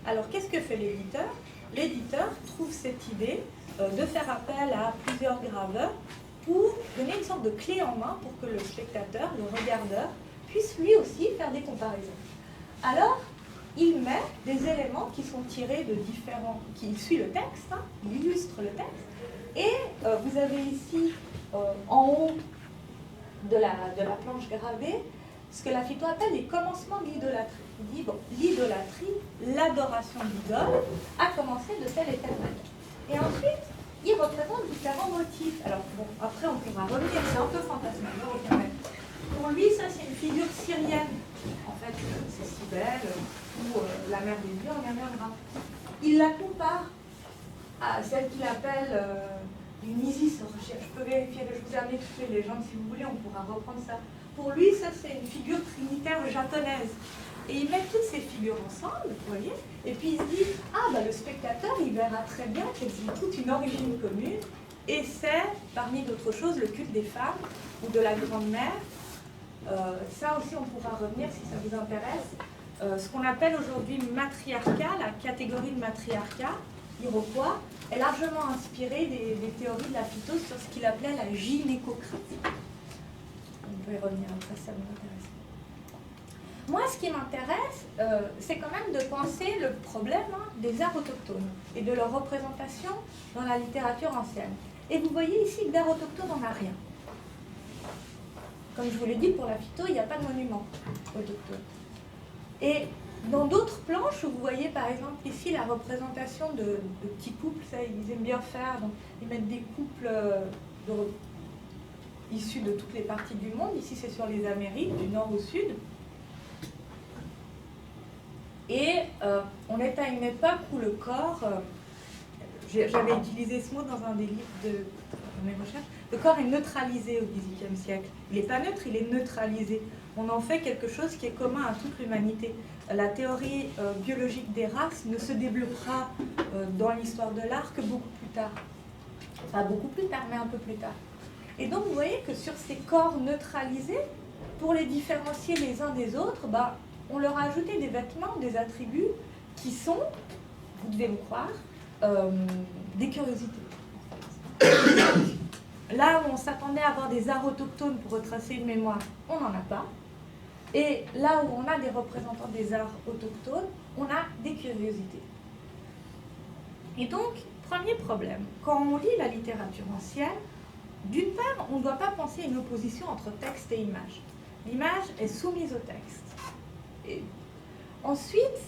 Alors, qu'est-ce que fait l'éditeur? L'éditeur trouve cette idée de faire appel à plusieurs graveurs pour donner une sorte de clé en main pour que le spectateur, le regardeur, puisse lui aussi faire des comparaisons. Alors, il met des éléments qui sont tirés de différents... qui suit le texte, hein, il illustre le texte, et vous avez ici, en haut de la planche gravée, ce que la phyto appelle les commencements de l'idolâtrie. Il dit, bon, l'idolâtrie, l'adoration d'idole, a commencé de telle et telle manière. Et ensuite, il représente différents motifs. Alors, bon, après, on pourra revenir, c'est un peu fantasmagorique quand même. Pour lui, ça, c'est une figure syrienne. En fait, c'est Cybèle, ou la mère des dieux, on y reviendra. Il la compare à celle qu'il appelle une Isis. Je peux vérifier, je vous ai amené toutes les légendes, si vous voulez, on pourra reprendre ça. pour lui, ça c'est une figure trinitaire japonaise. Et il met toutes ces figures ensemble, vous voyez, et puis il se dit, ah bah le spectateur, il verra très bien qu'elles ont toutes une origine commune, et c'est, parmi d'autres choses, le culte des femmes ou de la grand-mère. Ça aussi, on pourra revenir si ça vous intéresse. Ce qu'on appelle aujourd'hui matriarcat, la catégorie de matriarcat iroquois, est largement inspirée des théories de la phyto sur ce qu'il appelait la gynécocratie. On peut y revenir après, ça m'intéresse. Moi, ce qui m'intéresse, c'est quand même de penser le problème des arts autochtones et de leur représentation dans la littérature ancienne. Et vous voyez ici que d'art autochtone, on n'a rien. Comme je vous l'ai dit, pour la phyto, il n'y a pas de monument autochtone. Et dans d'autres planches, où vous voyez par exemple ici la représentation de petits couples, ça ils aiment bien faire, donc ils mettent des couples issus de toutes les parties du monde. Ici c'est sur les Amériques, du nord au sud. Et on est à une époque où le corps, j'avais utilisé ce mot dans un des livres de mes recherches, le corps est neutralisé au XVIIIe siècle. Il n'est pas neutre, il est neutralisé. On en fait quelque chose qui est commun à toute l'humanité. La théorie biologique des races ne se développera dans l'histoire de l'art que beaucoup plus tard. Pas beaucoup plus tard, mais un peu plus tard. Et donc vous voyez que sur ces corps neutralisés, pour les différencier les uns des autres, on leur a ajouté des vêtements, des attributs qui sont, vous devez me croire, des curiosités. Là où on s'attendait à avoir des arts autochtones pour retracer une mémoire, on n'en a pas. Et là où on a des représentants des arts autochtones, on a des curiosités. Et donc, premier problème, quand on lit la littérature ancienne, d'une part, on ne doit pas penser à une opposition entre texte et image. L'image est soumise au texte. Et ensuite,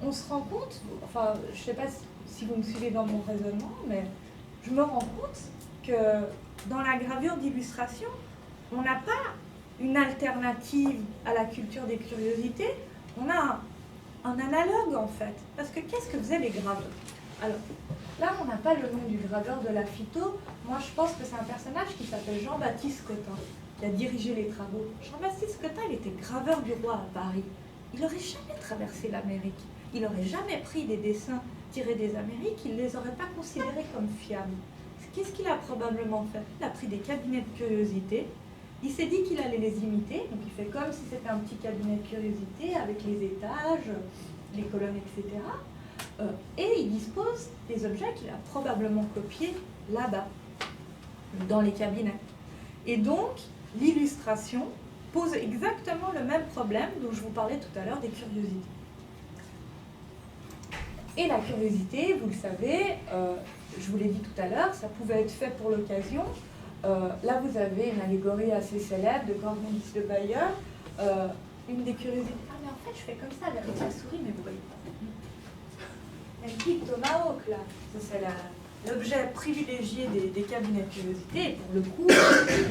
on se rend compte, enfin, je ne sais pas si vous me suivez dans mon raisonnement, mais je me rends compte que dans la gravure d'illustration, on n'a pas une alternative à la culture des curiosités, on a un analogue en fait. Parce que qu'est-ce que faisaient les graveurs? Alors, là on n'a pas le nom du graveur de la phyto. Moi je pense que c'est un personnage qui s'appelle Jean-Baptiste Cotin, qui a dirigé les travaux. Jean-Baptiste Cotin, il était graveur du roi à Paris. Il n'aurait jamais traversé l'Amérique. Il n'aurait jamais pris des dessins tirés des Amériques, il ne les aurait pas considérés comme fiables. Qu'est-ce qu'il a probablement fait? Il a pris des cabinets de curiosité, il s'est dit qu'il allait les imiter, donc il fait comme si c'était un petit cabinet de curiosité avec les étages, les colonnes, etc. Et il dispose des objets qu'il a probablement copiés là-bas, dans les cabinets. Et donc, l'illustration pose exactement le même problème dont je vous parlais tout à l'heure des curiosités. Et la curiosité, vous le savez, je vous l'ai dit tout à l'heure, ça pouvait être fait pour l'occasion. Là, vous avez une allégorie assez célèbre de Cornelis de Bayer. Une des curiosités. Ah, mais en fait, je fais comme ça avec la souris, mais vous voyez pas. Un petit tomahawk, là. C'est l'objet privilégié des cabinets de curiosité. Et pour le coup,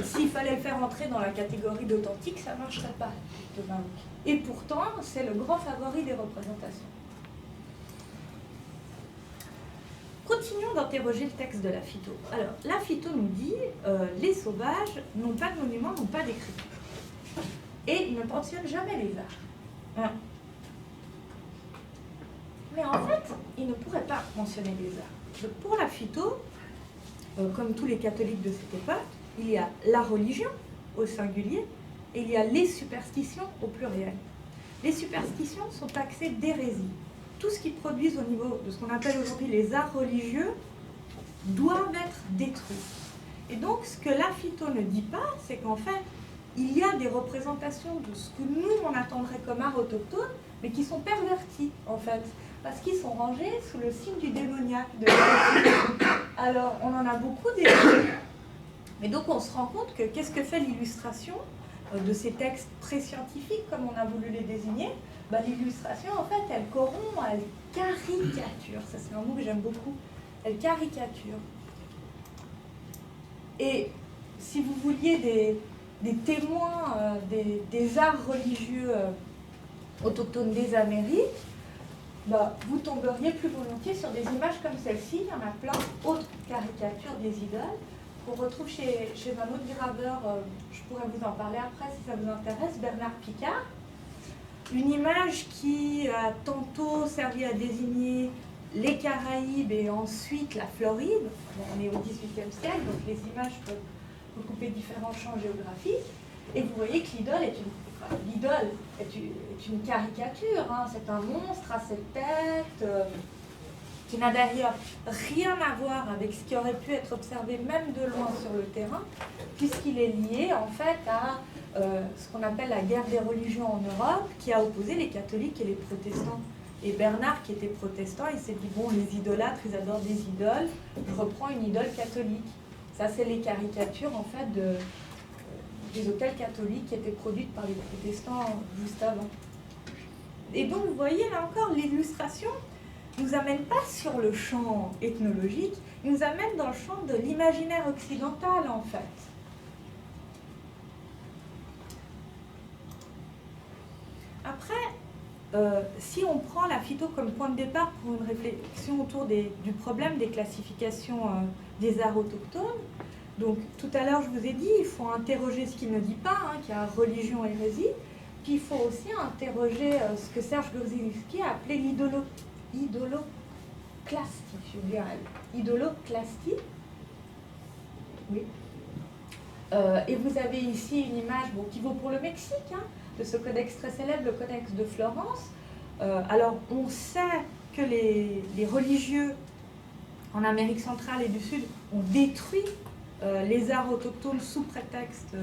s'il fallait le faire entrer dans la catégorie d'authentique, ça ne marcherait pas, le tomahawk. Et pourtant, c'est le grand favori des représentations. Continuons d'interroger le texte de la phyto. Alors, la phyto nous dit les sauvages n'ont pas de monuments, n'ont pas d'écriture. Et ils ne mentionnent jamais les arts. Hein. Mais en fait, ils ne pourraient pas mentionner les arts. Donc, pour la phyto, comme tous les catholiques de cette époque, il y a la religion au singulier et il y a les superstitions au pluriel. Les superstitions sont taxées d'hérésie. Tout ce qui produisent au niveau de ce qu'on appelle aujourd'hui les arts religieux doivent être détruits. Et donc, ce que la phyto ne dit pas, c'est qu'en fait, il y a des représentations de ce que nous, on attendrait comme art autochtone, mais qui sont pervertis, en fait, parce qu'ils sont rangés sous le signe du démoniaque. Alors, on en a beaucoup des... Mais donc, on se rend compte que qu'est-ce que fait l'illustration de ces textes pré-scientifiques, comme on a voulu les désigner? L'illustration, en fait, elle corrompt, elle caricature. Ça, c'est un mot que j'aime beaucoup. Elle caricature. Et si vous vouliez des témoins des arts religieux autochtones des Amériques, vous tomberiez plus volontiers sur des images comme celle-ci. Il y en a plein d'autres caricatures des idoles. qu'on retrouve chez un autre graveur, je pourrais vous en parler après si ça vous intéresse, Bernard Picard. Une image qui a tantôt servi à désigner les Caraïbes et ensuite la Floride. On est au XVIIIe siècle, donc les images peuvent recouper différents champs géographiques. Et vous voyez que l'idole est une caricature, hein. C'est un monstre à cette tête, qui n'a d'ailleurs rien à voir avec ce qui aurait pu être observé même de loin sur le terrain, puisqu'il est lié en fait à ce qu'on appelle la guerre des religions en Europe, qui a opposé les catholiques et les protestants. Et Bernard, qui était protestant, il s'est dit, bon, les idolâtres, ils adorent des idoles, je reprends une idole catholique. Ça, c'est les caricatures, en fait, des autels catholiques qui étaient produites par les protestants juste avant. Et donc, vous voyez, là encore, l'illustration ne nous amène pas sur le champ ethnologique, il nous amène dans le champ de l'imaginaire occidental, en fait. Après, si on prend la phyto comme point de départ pour une réflexion autour du problème des classifications des arts autochtones, donc tout à l'heure je vous ai dit, il faut interroger ce qu'il ne dit pas, hein, qu'il y a religion et hérésie, puis il faut aussi interroger ce que Serge Gorzinski a appelé l'idoloclastie, idoloclastie. Oui. Et vous avez ici une image qui vaut pour le Mexique, hein, de ce codex très célèbre, le codex de Florence. Alors, on sait que les religieux en Amérique centrale et du Sud ont détruit les arts autochtones sous prétexte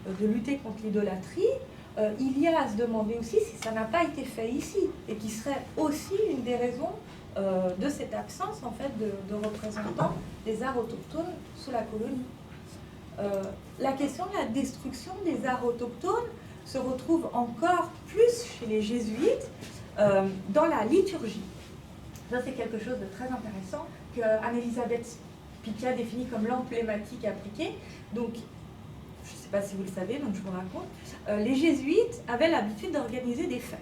de lutter contre l'idolâtrie. Il y a à se demander aussi si ça n'a pas été fait ici, et qui serait aussi une des raisons de cette absence en fait, de représentants des arts autochtones sous la colonie. La question de la destruction des arts autochtones se retrouve encore plus chez les jésuites dans la liturgie. Ça, c'est quelque chose de très intéressant que Anne-Elisabeth Picard définit comme l'emblématique appliquée. Donc, je ne sais pas si vous le savez, donc je vous raconte. Les jésuites avaient l'habitude d'organiser des fêtes.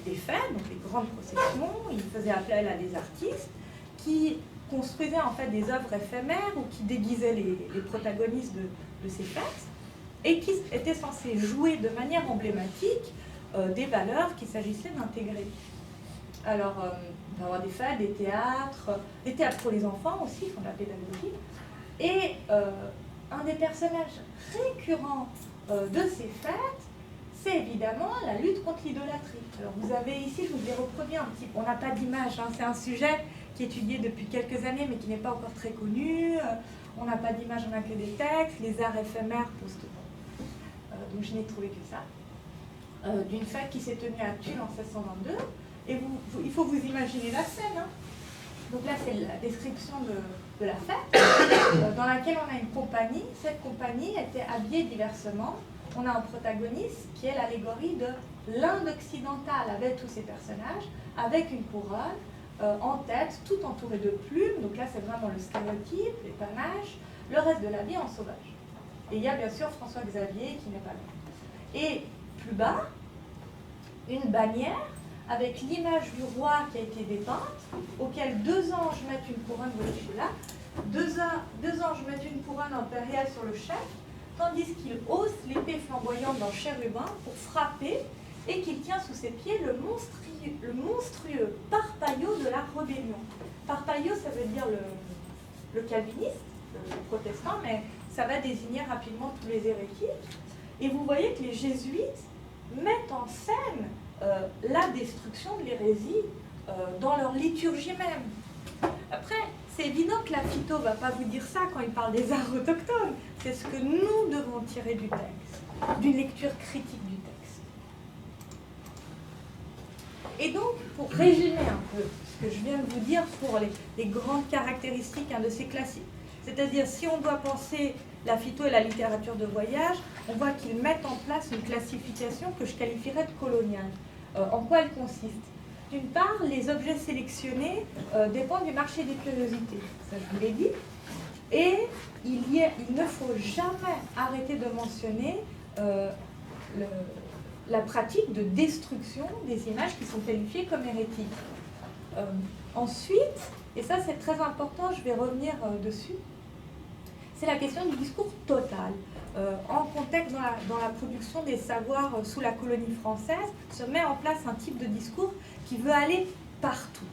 Des fêtes, donc les grandes processions, ils faisaient appel à des artistes qui construisaient en fait des œuvres éphémères ou qui déguisaient les protagonistes de ces fêtes et qui étaient censés jouer de manière emblématique des valeurs qu'il s'agissait d'intégrer. Alors, on va avoir des fêtes, des théâtres pour les enfants aussi, font de la pédagogie. Et un des personnages récurrents de ces fêtes, c'est évidemment la lutte contre l'idolâtrie. Alors, vous avez ici, je vous ai reproduit un petit peu, on n'a pas d'image, hein, c'est un sujet qui est étudié depuis quelques années, mais qui n'est pas encore très connu. On n'a pas d'image, on n'a que des textes, les arts éphémères postent. Donc, je n'ai trouvé que ça. D'une fête qui s'est tenue à Tulle en 1622. Et il faut vous imaginer la scène. Hein. Donc là, c'est la description de la fête, dans laquelle on a une compagnie. Cette compagnie était habillée diversement. On a un protagoniste qui est l'allégorie de l'Inde occidentale, avec tous ses personnages, avec une couronne en tête, tout entouré de plumes. Donc là, c'est vraiment le stéréotype, les panaches, le reste de la vie en sauvage. Et il y a bien sûr François Xavier qui n'est pas là. Et plus bas, une bannière avec l'image du roi qui a été dépeinte, auquel deux anges mettent une couronne, vous voyez là, deux anges mettent une couronne impériale sur le chef, tandis qu'il hausse l'épée flamboyante d'un chérubin pour frapper, et qu'il tient sous ses pieds le monstrueux Parpaillot de la rébellion. Parpaillot, ça veut dire le calviniste, le protestant, mais ça va désigner rapidement tous les hérétiques. Et vous voyez que les jésuites mettent en scène la destruction de l'hérésie dans leur liturgie même. Après, c'est évident que la phyto ne va pas vous dire ça quand il parle des arts autochtones. C'est ce que nous devons tirer du texte, d'une lecture critique du texte. Et donc, pour résumer un peu ce que je viens de vous dire pour les grandes caractéristiques de ces classiques, c'est-à-dire si on doit penser la phyto et la littérature de voyage, on voit qu'ils mettent en place une classification que je qualifierais de coloniale. En quoi elle consiste? D'une part, les objets sélectionnés dépendent du marché des curiosités, ça je vous l'ai dit, et il ne faut jamais arrêter de mentionner la pratique de destruction des images qui sont qualifiées comme hérétiques. Ensuite, et ça c'est très important, je vais revenir dessus, c'est la question du discours total. En contexte, dans la production des savoirs sous la colonie française, se met en place un type de discours qui veut aller partout.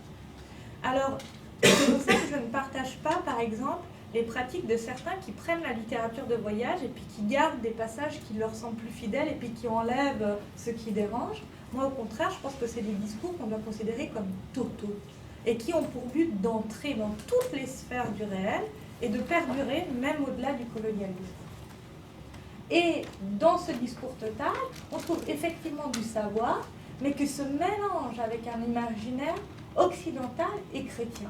Alors, c'est pour ça que je ne partage pas, par exemple, les pratiques de certains qui prennent la littérature de voyage et puis qui gardent des passages qui leur semblent plus fidèles et puis qui enlèvent ce qui dérange. Moi, au contraire, je pense que c'est des discours qu'on doit considérer comme totaux et qui ont pour but d'entrer dans toutes les sphères du réel et de perdurer même au-delà du colonialisme. Et dans ce discours total, on trouve effectivement du savoir, mais que se mélange avec un imaginaire occidental et chrétien.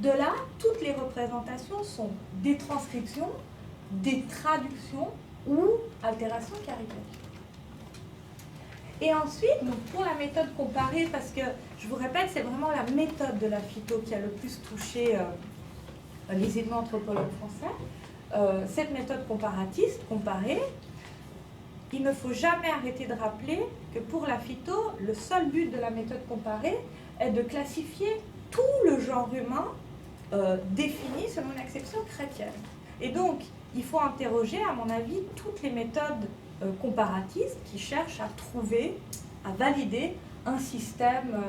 De là, toutes les représentations sont des transcriptions, des traductions ou altérations caricatures. Et ensuite, donc pour la méthode comparée, parce que, je vous répète, c'est vraiment la méthode de la phyto qui a le plus touché les ethno-anthropologues français. Cette méthode comparatiste, comparée, il ne faut jamais arrêter de rappeler que pour la phyto, le seul but de la méthode comparée est de classifier tout le genre humain défini selon une acception chrétienne. Et donc, il faut interroger, à mon avis, toutes les méthodes comparatistes qui cherchent à trouver, à valider un système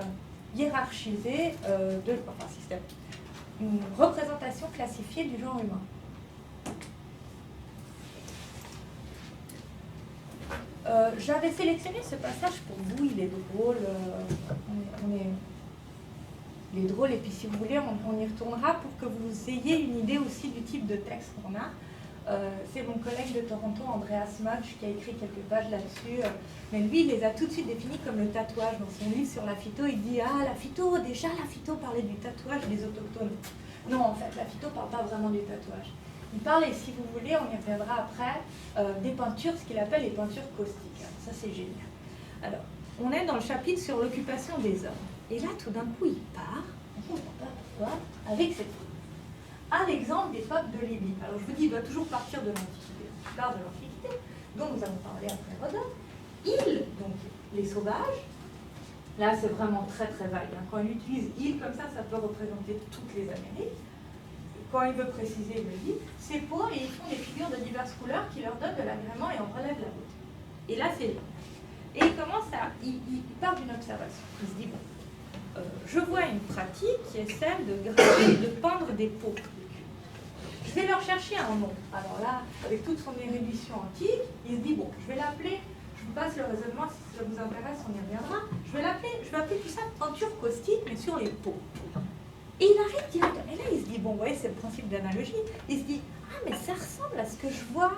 hiérarchisé, une représentation classifiée du genre humain. J'avais sélectionné ce passage pour vous, il est drôle, il est drôle, et puis si vous voulez, on y retournera pour que vous ayez une idée aussi du type de texte qu'on a. C'est mon collègue de Toronto, Andreas Mudge, qui a écrit quelques pages là-dessus, mais lui, il les a tout de suite définis comme le tatouage. Dans son livre sur la phyto, il dit « Ah, la phyto parlait du tatouage des autochtones. » Non, en fait, la phyto ne parle pas vraiment du tatouage. Il parle, et si vous voulez, on y reviendra après, des peintures, ce qu'il appelle les peintures caustiques. Ça, c'est génial. Alors, on est dans le chapitre sur l'occupation des hommes. Et là, tout d'un coup, il part, on ne comprend pas pourquoi, avec cette phrase. À l'exemple des peuples de Libye. Alors, je vous dis, il doit toujours partir de l'Antiquité. Il part de l'Antiquité, dont nous avons parlé après Rodin. Ils, donc les sauvages, là, c'est vraiment très, très vague. Quand il utilise « ils » comme ça peut représenter toutes les Amériques. Quand il veut préciser, il le dit, c'est peaux et ils font des figures de diverses couleurs qui leur donnent de l'agrément et en relèvent la beauté. Et là, c'est lui. Et il commence à... Il part d'une observation. Il se dit, bon, je vois une pratique qui est celle de graver et de peindre des peaux. Je vais leur chercher un nom. Alors là, avec toute son érudition antique, il se dit, bon, je vais l'appeler, je vous passe le raisonnement, si ça vous intéresse, on y reviendra, je vais appeler tout ça peinture caustique, mais sur les peaux. Et il arrive directement. Et là, il se dit, bon, vous voyez, c'est le principe d'analogie. Il se dit, ah, mais ça ressemble à ce que je vois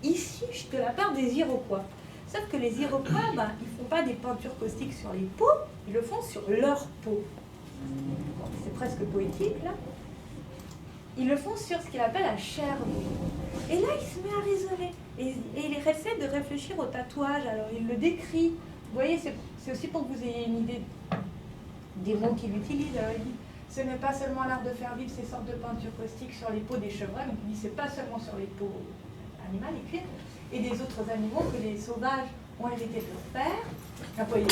ici de la part des Iroquois. Sauf que les Iroquois, ils ne font pas des peintures caustiques sur les peaux, ils le font sur leur peau. Bon, c'est presque poétique, là. Ils le font sur ce qu'il appelle la chair. Et là, il se met à raisonner. Et il essaie de réfléchir au tatouage. Alors, il le décrit. Vous voyez, c'est aussi pour que vous ayez une idée des mots qu'il utilise. Alors, il dit, ce n'est pas seulement l'art de faire vivre ces sortes de peintures caustiques sur les peaux des chevreuils, donc il dit c'est pas seulement sur les peaux animales et cuirs, et des autres animaux que les sauvages ont hérité de leur père. Vous voyez,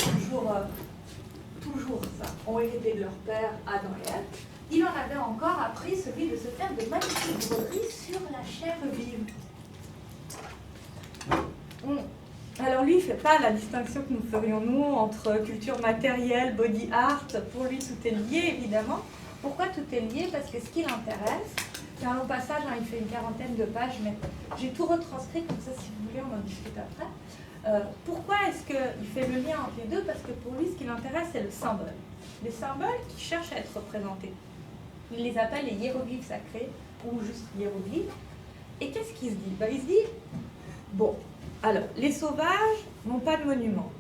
toujours ça, ont hérité de leur père Adam et Ève. Il en avait encore appris celui de se faire de magnifiques broderies sur la chair vive. Alors lui, il ne fait pas la distinction que nous ferions nous entre culture matérielle, body art. Pour lui, tout est lié, évidemment. Pourquoi tout est lié? Parce que ce qui l'intéresse, c'est un long passage, il fait une quarantaine de pages, mais j'ai tout retranscrit, comme ça, si vous voulez, on en discute après. Pourquoi est-ce qu'il fait le lien entre les deux? Parce que pour lui, ce qui l'intéresse, c'est le symbole. Les symboles qui cherchent à être représentés. Il les appelle les hiéroglyphes sacrés, ou juste hiéroglyphes. Et qu'est-ce qu'il se dit? Il se dit, bon, alors, les sauvages n'ont pas de monuments,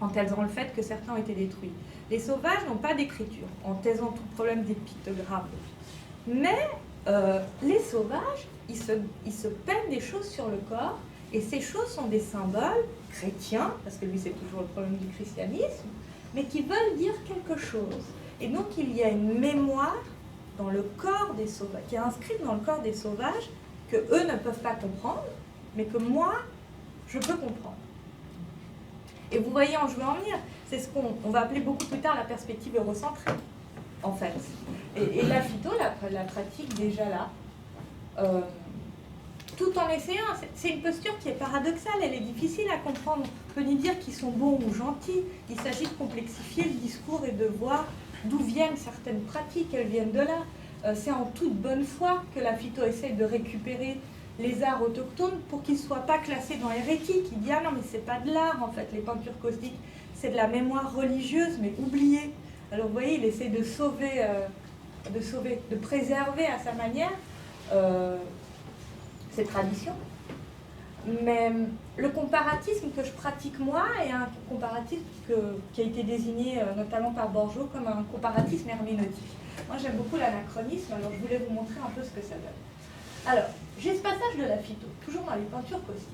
en taisant le fait que certains ont été détruits. Les sauvages n'ont pas d'écriture, en taisant tout problème des pictogrammes. Mais les sauvages, ils se peignent des choses sur le corps, et ces choses sont des symboles chrétiens, parce que lui c'est toujours le problème du christianisme, mais qui veulent dire quelque chose. Et donc il y a une mémoire dans le corps des sauvages, qui est inscrite dans le corps des sauvages, que eux ne peuvent pas comprendre, mais que moi, je peux comprendre. Et vous voyez où je veux en venir, c'est ce qu'on va appeler beaucoup plus tard la perspective eurocentrée, en fait. Et la phyto la pratique déjà là. tout en essayant, c'est une posture qui est paradoxale, elle est difficile à comprendre. On peut ni dire qu'ils sont bons ou gentils, il s'agit de complexifier le discours et de voir d'où viennent certaines pratiques, elles viennent de là. C'est en toute bonne foi que la phyto essaye de récupérer les arts autochtones pour qu'ils ne soient pas classés dans hérétiques. Il dit « Ah non, mais c'est pas de l'art, en fait, les peintures caustiques, c'est de la mémoire religieuse, mais oubliée. » Alors vous voyez, il essaie de de préserver à sa manière ces traditions. Mais le comparatisme que je pratique moi est un comparatisme qui a été désigné notamment par Borgeaud comme un comparatisme herméneutique. Moi j'aime beaucoup l'anachronisme, alors je voulais vous montrer un peu ce que ça donne. Alors, j'ai ce passage de la phyto, toujours dans les peintures caustiques.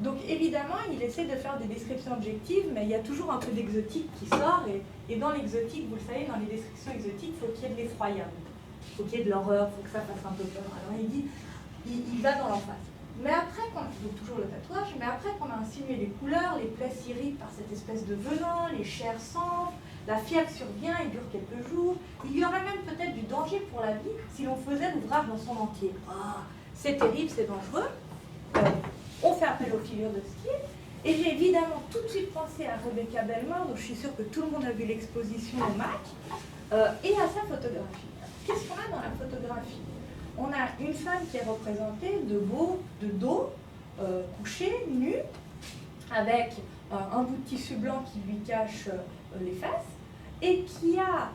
Donc évidemment, il essaie de faire des descriptions objectives, mais il y a toujours un peu d'exotique qui sort, et dans l'exotique, vous le savez, dans les descriptions exotiques, il faut qu'il y ait de l'effroyable, il faut qu'il y ait de l'horreur, il faut que ça fasse un peu peur. Alors il dit, il va dans l'emphase. Mais après, donc toujours le tatouage, mais après qu'on a insinué les couleurs, les plaies s'irritent par cette espèce de venin, les chairs s'enflent, la fièvre survient et dure quelques jours. Il y aurait même peut-être du danger pour la vie si l'on faisait l'ouvrage dans son entier. Ah, c'est terrible, c'est dangereux. On fait appel aux figures de style. Et j'ai évidemment tout de suite pensé à Rebecca Bellemare, dont je suis sûre que tout le monde a vu l'exposition au MAC, et à sa photographie. Qu'est-ce qu'on a dans la photographie? On a une femme qui est représentée de dos, couchée, nue, avec un bout de tissu blanc qui lui cache les fesses, et qui a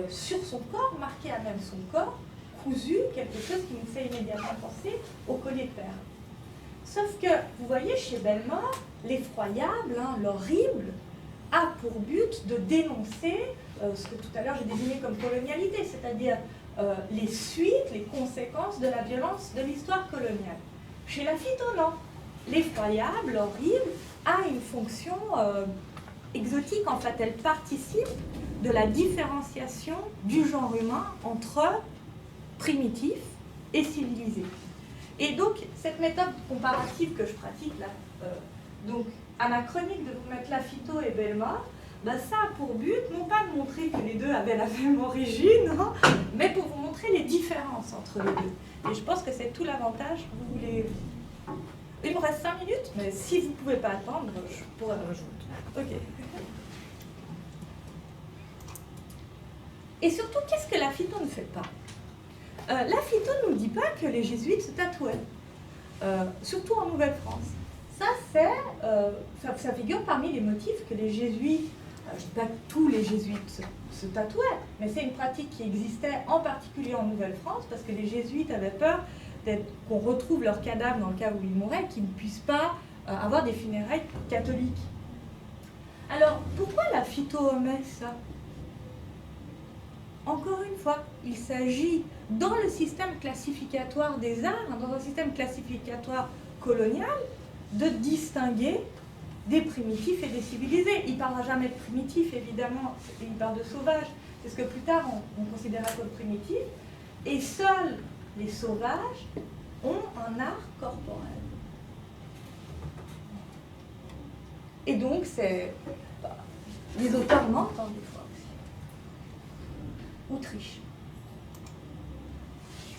sur son corps, marqué à même son corps, cousu quelque chose qui nous fait immédiatement penser au collier de perles. Sauf que, vous voyez, chez Bellemare, l'effroyable, l'horrible, a pour but de dénoncer ce que tout à l'heure j'ai désigné comme colonialité, c'est-à-dire les suites, les conséquences de la violence de l'histoire coloniale. Chez la phyto, non. L'effroyable, l'horrible, a une fonction exotique. En fait, elle participe de la différenciation du genre humain entre primitif et civilisé. Et donc, cette méthode comparative que je pratique là, donc anachronique de vous mettre la phyto et Bellemare, ça a pour but, non pas de montrer que les deux avaient la même origine, hein, mais pour vous montrer les différences entre les deux. Et je pense que c'est tout l'avantage. Vous voulez... Il me reste 5 minutes, mais si vous ne pouvez pas attendre, je pourrais le rajouter. Ok. Et surtout, qu'est-ce que la phyto ne fait pas? La phyto ne nous dit pas que les jésuites se tatouaient, surtout en Nouvelle-France. Ça figure parmi les motifs que les jésuites, je ne dis pas que tous les jésuites se tatouaient, mais c'est une pratique qui existait en particulier en Nouvelle-France, parce que les jésuites avaient peur qu'on retrouve leurs cadavres dans le cas où ils mouraient, qu'ils ne puissent pas avoir des funérailles catholiques. Alors, pourquoi la phyto omet ça? Encore une fois, il s'agit, dans le système classificatoire des arts, dans un système classificatoire colonial, de distinguer des primitifs et des civilisés. Il ne parlera jamais de primitifs, évidemment, il parle de sauvages. C'est ce que plus tard on considérera comme primitif. Et seuls les sauvages ont un art corporel. Et donc, les auteurs mentent des fois aussi. Ou trichent.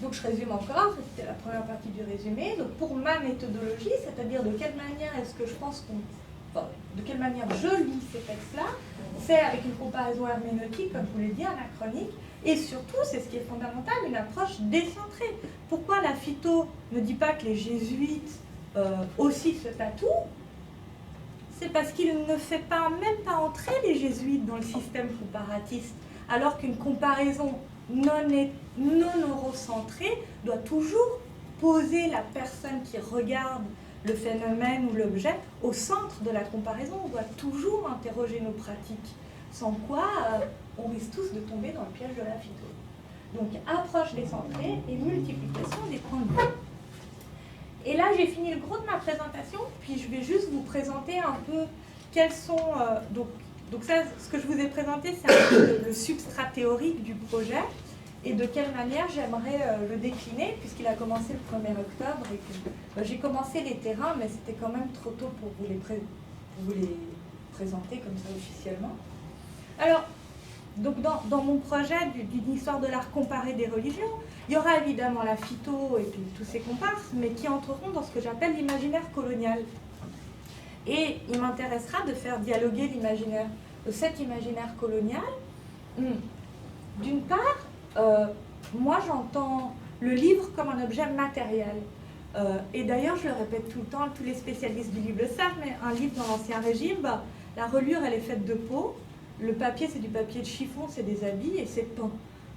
Donc je résume encore, c'était la première partie du résumé. Donc pour ma méthodologie, c'est-à-dire de quelle manière est-ce que je pense de quelle manière je lis ces textes-là, c'est avec une comparaison herméneutique, comme je vous l'ai dit, anachronique, et surtout, c'est ce qui est fondamental, une approche décentrée. Pourquoi la phyto ne dit pas que les jésuites aussi se tatouent? C'est parce qu'il ne fait même pas entrer les jésuites dans le système comparatiste, alors qu'une comparaison non eurocentrée doit toujours poser la personne qui regarde le phénomène ou l'objet au centre de la comparaison. On doit toujours interroger nos pratiques, sans quoi on risque tous de tomber dans le piège de la phyto. Donc approche décentrée et multiplication des points de vue. Et là j'ai fini le gros de ma présentation, puis je vais juste vous présenter un peu quels sont... Donc ça, ce que je vous ai présenté, c'est un peu le substrat théorique du projet et de quelle manière j'aimerais le décliner, puisqu'il a commencé le 1er octobre et que j'ai commencé les terrains, mais c'était quand même trop tôt pour vous les présenter comme ça officiellement. Alors, Donc dans mon projet d'une histoire de l'art comparé des religions, il y aura évidemment la phyto et puis tous ses comparses, mais qui entreront dans ce que j'appelle l'imaginaire colonial. Et il m'intéressera de faire dialoguer l'imaginaire, cet imaginaire colonial. D'une part, moi j'entends le livre comme un objet matériel. Et d'ailleurs, je le répète tout le temps, tous les spécialistes du livre le savent, mais un livre dans l'Ancien Régime, la reliure elle est faite de peau, le papier c'est du papier de chiffon, c'est des habits et c'est peint.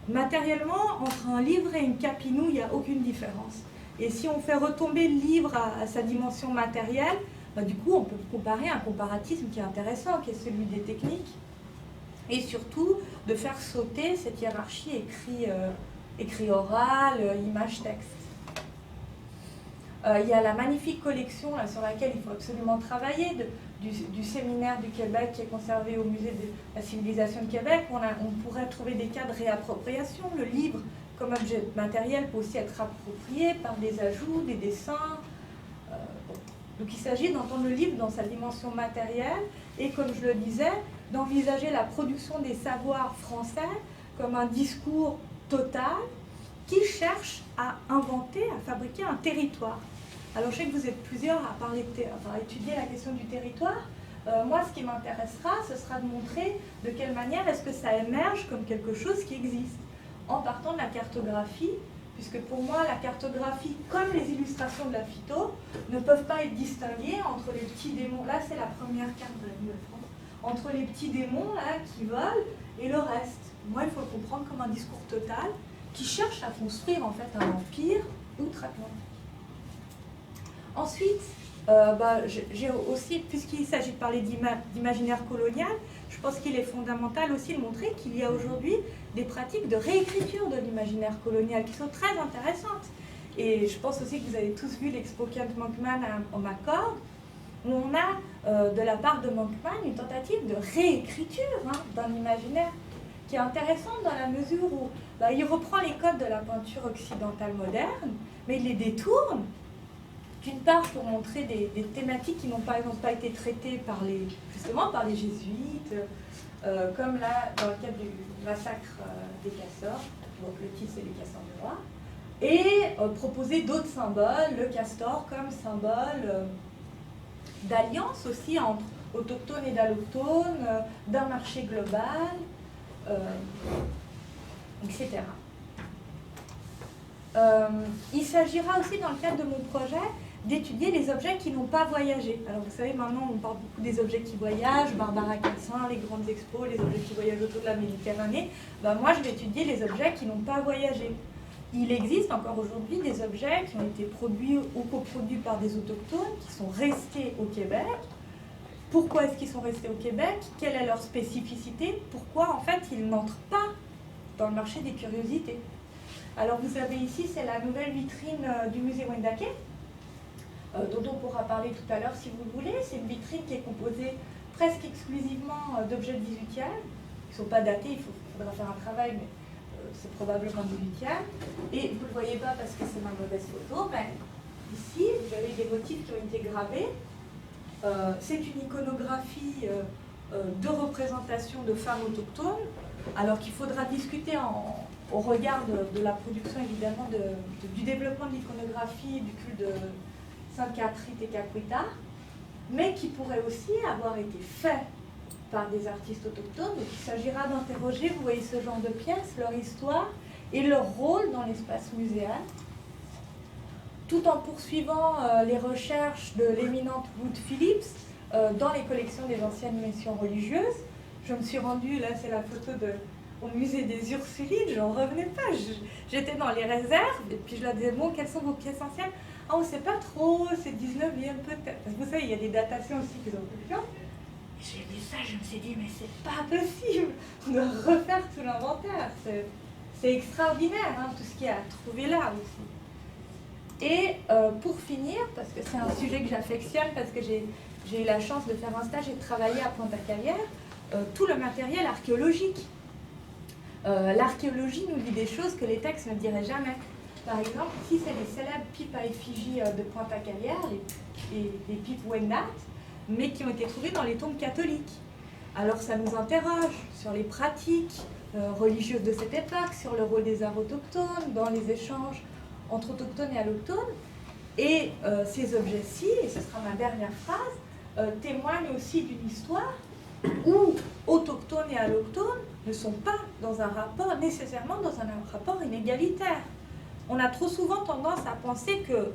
Matériellement, entre un livre et une capinou, il n'y a aucune différence. Et si on fait retomber le livre à sa dimension matérielle, du coup on peut comparer un comparatisme qui est intéressant, qui est celui des techniques, et surtout de faire sauter cette hiérarchie écrit oral, image-texte. Il y a la magnifique collection là, sur laquelle il faut absolument travailler du séminaire du Québec qui est conservé au musée de la civilisation de Québec. On pourrait trouver des cas de réappropriation. Le livre comme objet matériel peut aussi être approprié par des ajouts, des dessins. Donc il s'agit d'entendre le livre dans sa dimension matérielle et, comme je le disais, d'envisager la production des savoirs français comme un discours total qui cherche à inventer, à fabriquer un territoire. Alors je sais que vous êtes plusieurs à étudier la question du territoire. Moi, ce qui m'intéressera, ce sera de montrer de quelle manière est-ce que ça émerge comme quelque chose qui existe, en partant de la cartographie, puisque pour moi, la cartographie, comme les illustrations de la phyto, ne peuvent pas être distinguées entre les petits démons. Là, c'est la première carte de la Nouvelle-France. Entre les petits démons là, qui volent et le reste. Moi, il faut le comprendre comme un discours total qui cherche à construire en fait un empire outre-Atlantique. Ensuite, j'ai aussi, puisqu'il s'agit de parler d'imaginaire colonial, je pense qu'il est fondamental aussi de montrer qu'il y a aujourd'hui des pratiques de réécriture de l'imaginaire colonial qui sont très intéressantes. Et je pense aussi que vous avez tous vu l'expo Kent Monkman en McCord, où on a de la part de Monkman une tentative de réécriture d'un imaginaire qui est intéressante dans la mesure où il reprend les codes de la peinture occidentale moderne, mais il les détourne, d'une part pour montrer des thématiques qui n'ont par exemple pas été traitées justement par les jésuites, comme là dans le cadre du massacre des castors, donc le titre c'est les castors du roi, et proposer d'autres symboles, le castor comme symbole d'alliance aussi entre autochtones et d'allochtones, d'un marché global, etc. Il s'agira aussi, dans le cadre de mon projet, d'étudier les objets qui n'ont pas voyagé. Alors vous savez, maintenant on parle beaucoup des objets qui voyagent, Barbara Cassin, les grandes expos, les objets qui voyagent autour de la Méditerranée. Moi je vais étudier les objets qui n'ont pas voyagé. Il existe encore aujourd'hui des objets qui ont été produits ou coproduits par des autochtones, qui sont restés au Québec. Pourquoi est-ce qu'ils sont restés au Québec? Quelle est leur spécificité? Pourquoi en fait ils n'entrent pas dans le marché des curiosités? Alors vous avez ici, c'est la nouvelle vitrine du musée Wendake, dont on pourra parler tout à l'heure si vous le voulez. C'est une vitrine qui est composée presque exclusivement d'objets du 18e, qui ne sont pas datés, il faudra faire un travail, mais c'est probablement du 18e. Et vous ne le voyez pas parce que c'est ma mauvaise photo, mais ici, vous avez des motifs qui ont été gravés. C'est une iconographie de représentation de femmes autochtones, alors qu'il faudra discuter au regard de la production évidemment du développement de l'iconographie du culte de Sainte Catherine et Caquita, mais qui pourrait aussi avoir été fait par des artistes autochtones. Donc il s'agira d'interroger, vous voyez ce genre de pièces, leur histoire et leur rôle dans l'espace muséal, tout en poursuivant les recherches de l'éminente Wood Phillips dans les collections des anciennes missions religieuses. Je me suis rendue, là c'est la photo au musée des Ursulides, j'en revenais pas, j'étais dans les réserves, et puis je leur disais, bon, quelles sont vos pièces anciennes? Ah, on ne sait pas trop, c'est 19e peut-être. Parce que vous savez, il y a des datations aussi qui ont plus long. J'ai lu ça, je me suis dit, mais c'est pas possible de refaire tout l'inventaire. C'est extraordinaire, tout ce qu'il y a à trouver là aussi. Et pour finir, parce que c'est un sujet que j'affectionne, parce que j'ai eu la chance de faire un stage et de travailler à Pointe-à-Calière, tout le matériel archéologique. L'archéologie nous dit des choses que les textes ne diraient jamais. Par exemple, ici, c'est les célèbres pipes à effigie de Pointe-à-Calière, les pipes Wendat, mais qui ont été trouvées dans les tombes catholiques. Alors ça nous interroge sur les pratiques religieuses de cette époque, sur le rôle des arts autochtones dans les échanges entre autochtones et allochtones. Et ces objets-ci, et ce sera ma dernière phrase, témoignent aussi d'une histoire où autochtones et allochtones ne sont pas dans un rapport, nécessairement dans un rapport inégalitaire. On a trop souvent tendance à penser que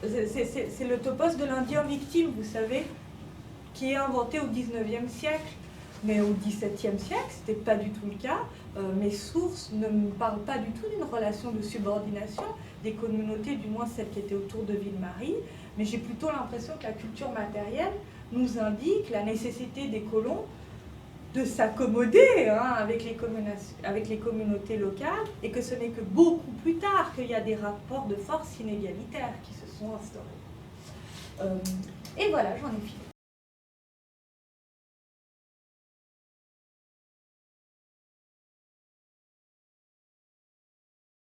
c'est le topos de l'Indien victime, vous savez, qui est inventé au XIXe siècle. Mais au XVIIe siècle, ce n'était pas du tout le cas. Mes sources ne me parlent pas du tout d'une relation de subordination des communautés, du moins celles qui étaient autour de Ville-Marie, mais j'ai plutôt l'impression que la culture matérielle nous indique la nécessité des colons de s'accommoder avec les communautés locales, et que ce n'est que beaucoup plus tard qu'il y a des rapports de force inégalitaires qui se sont instaurés. Et voilà, j'en ai fini.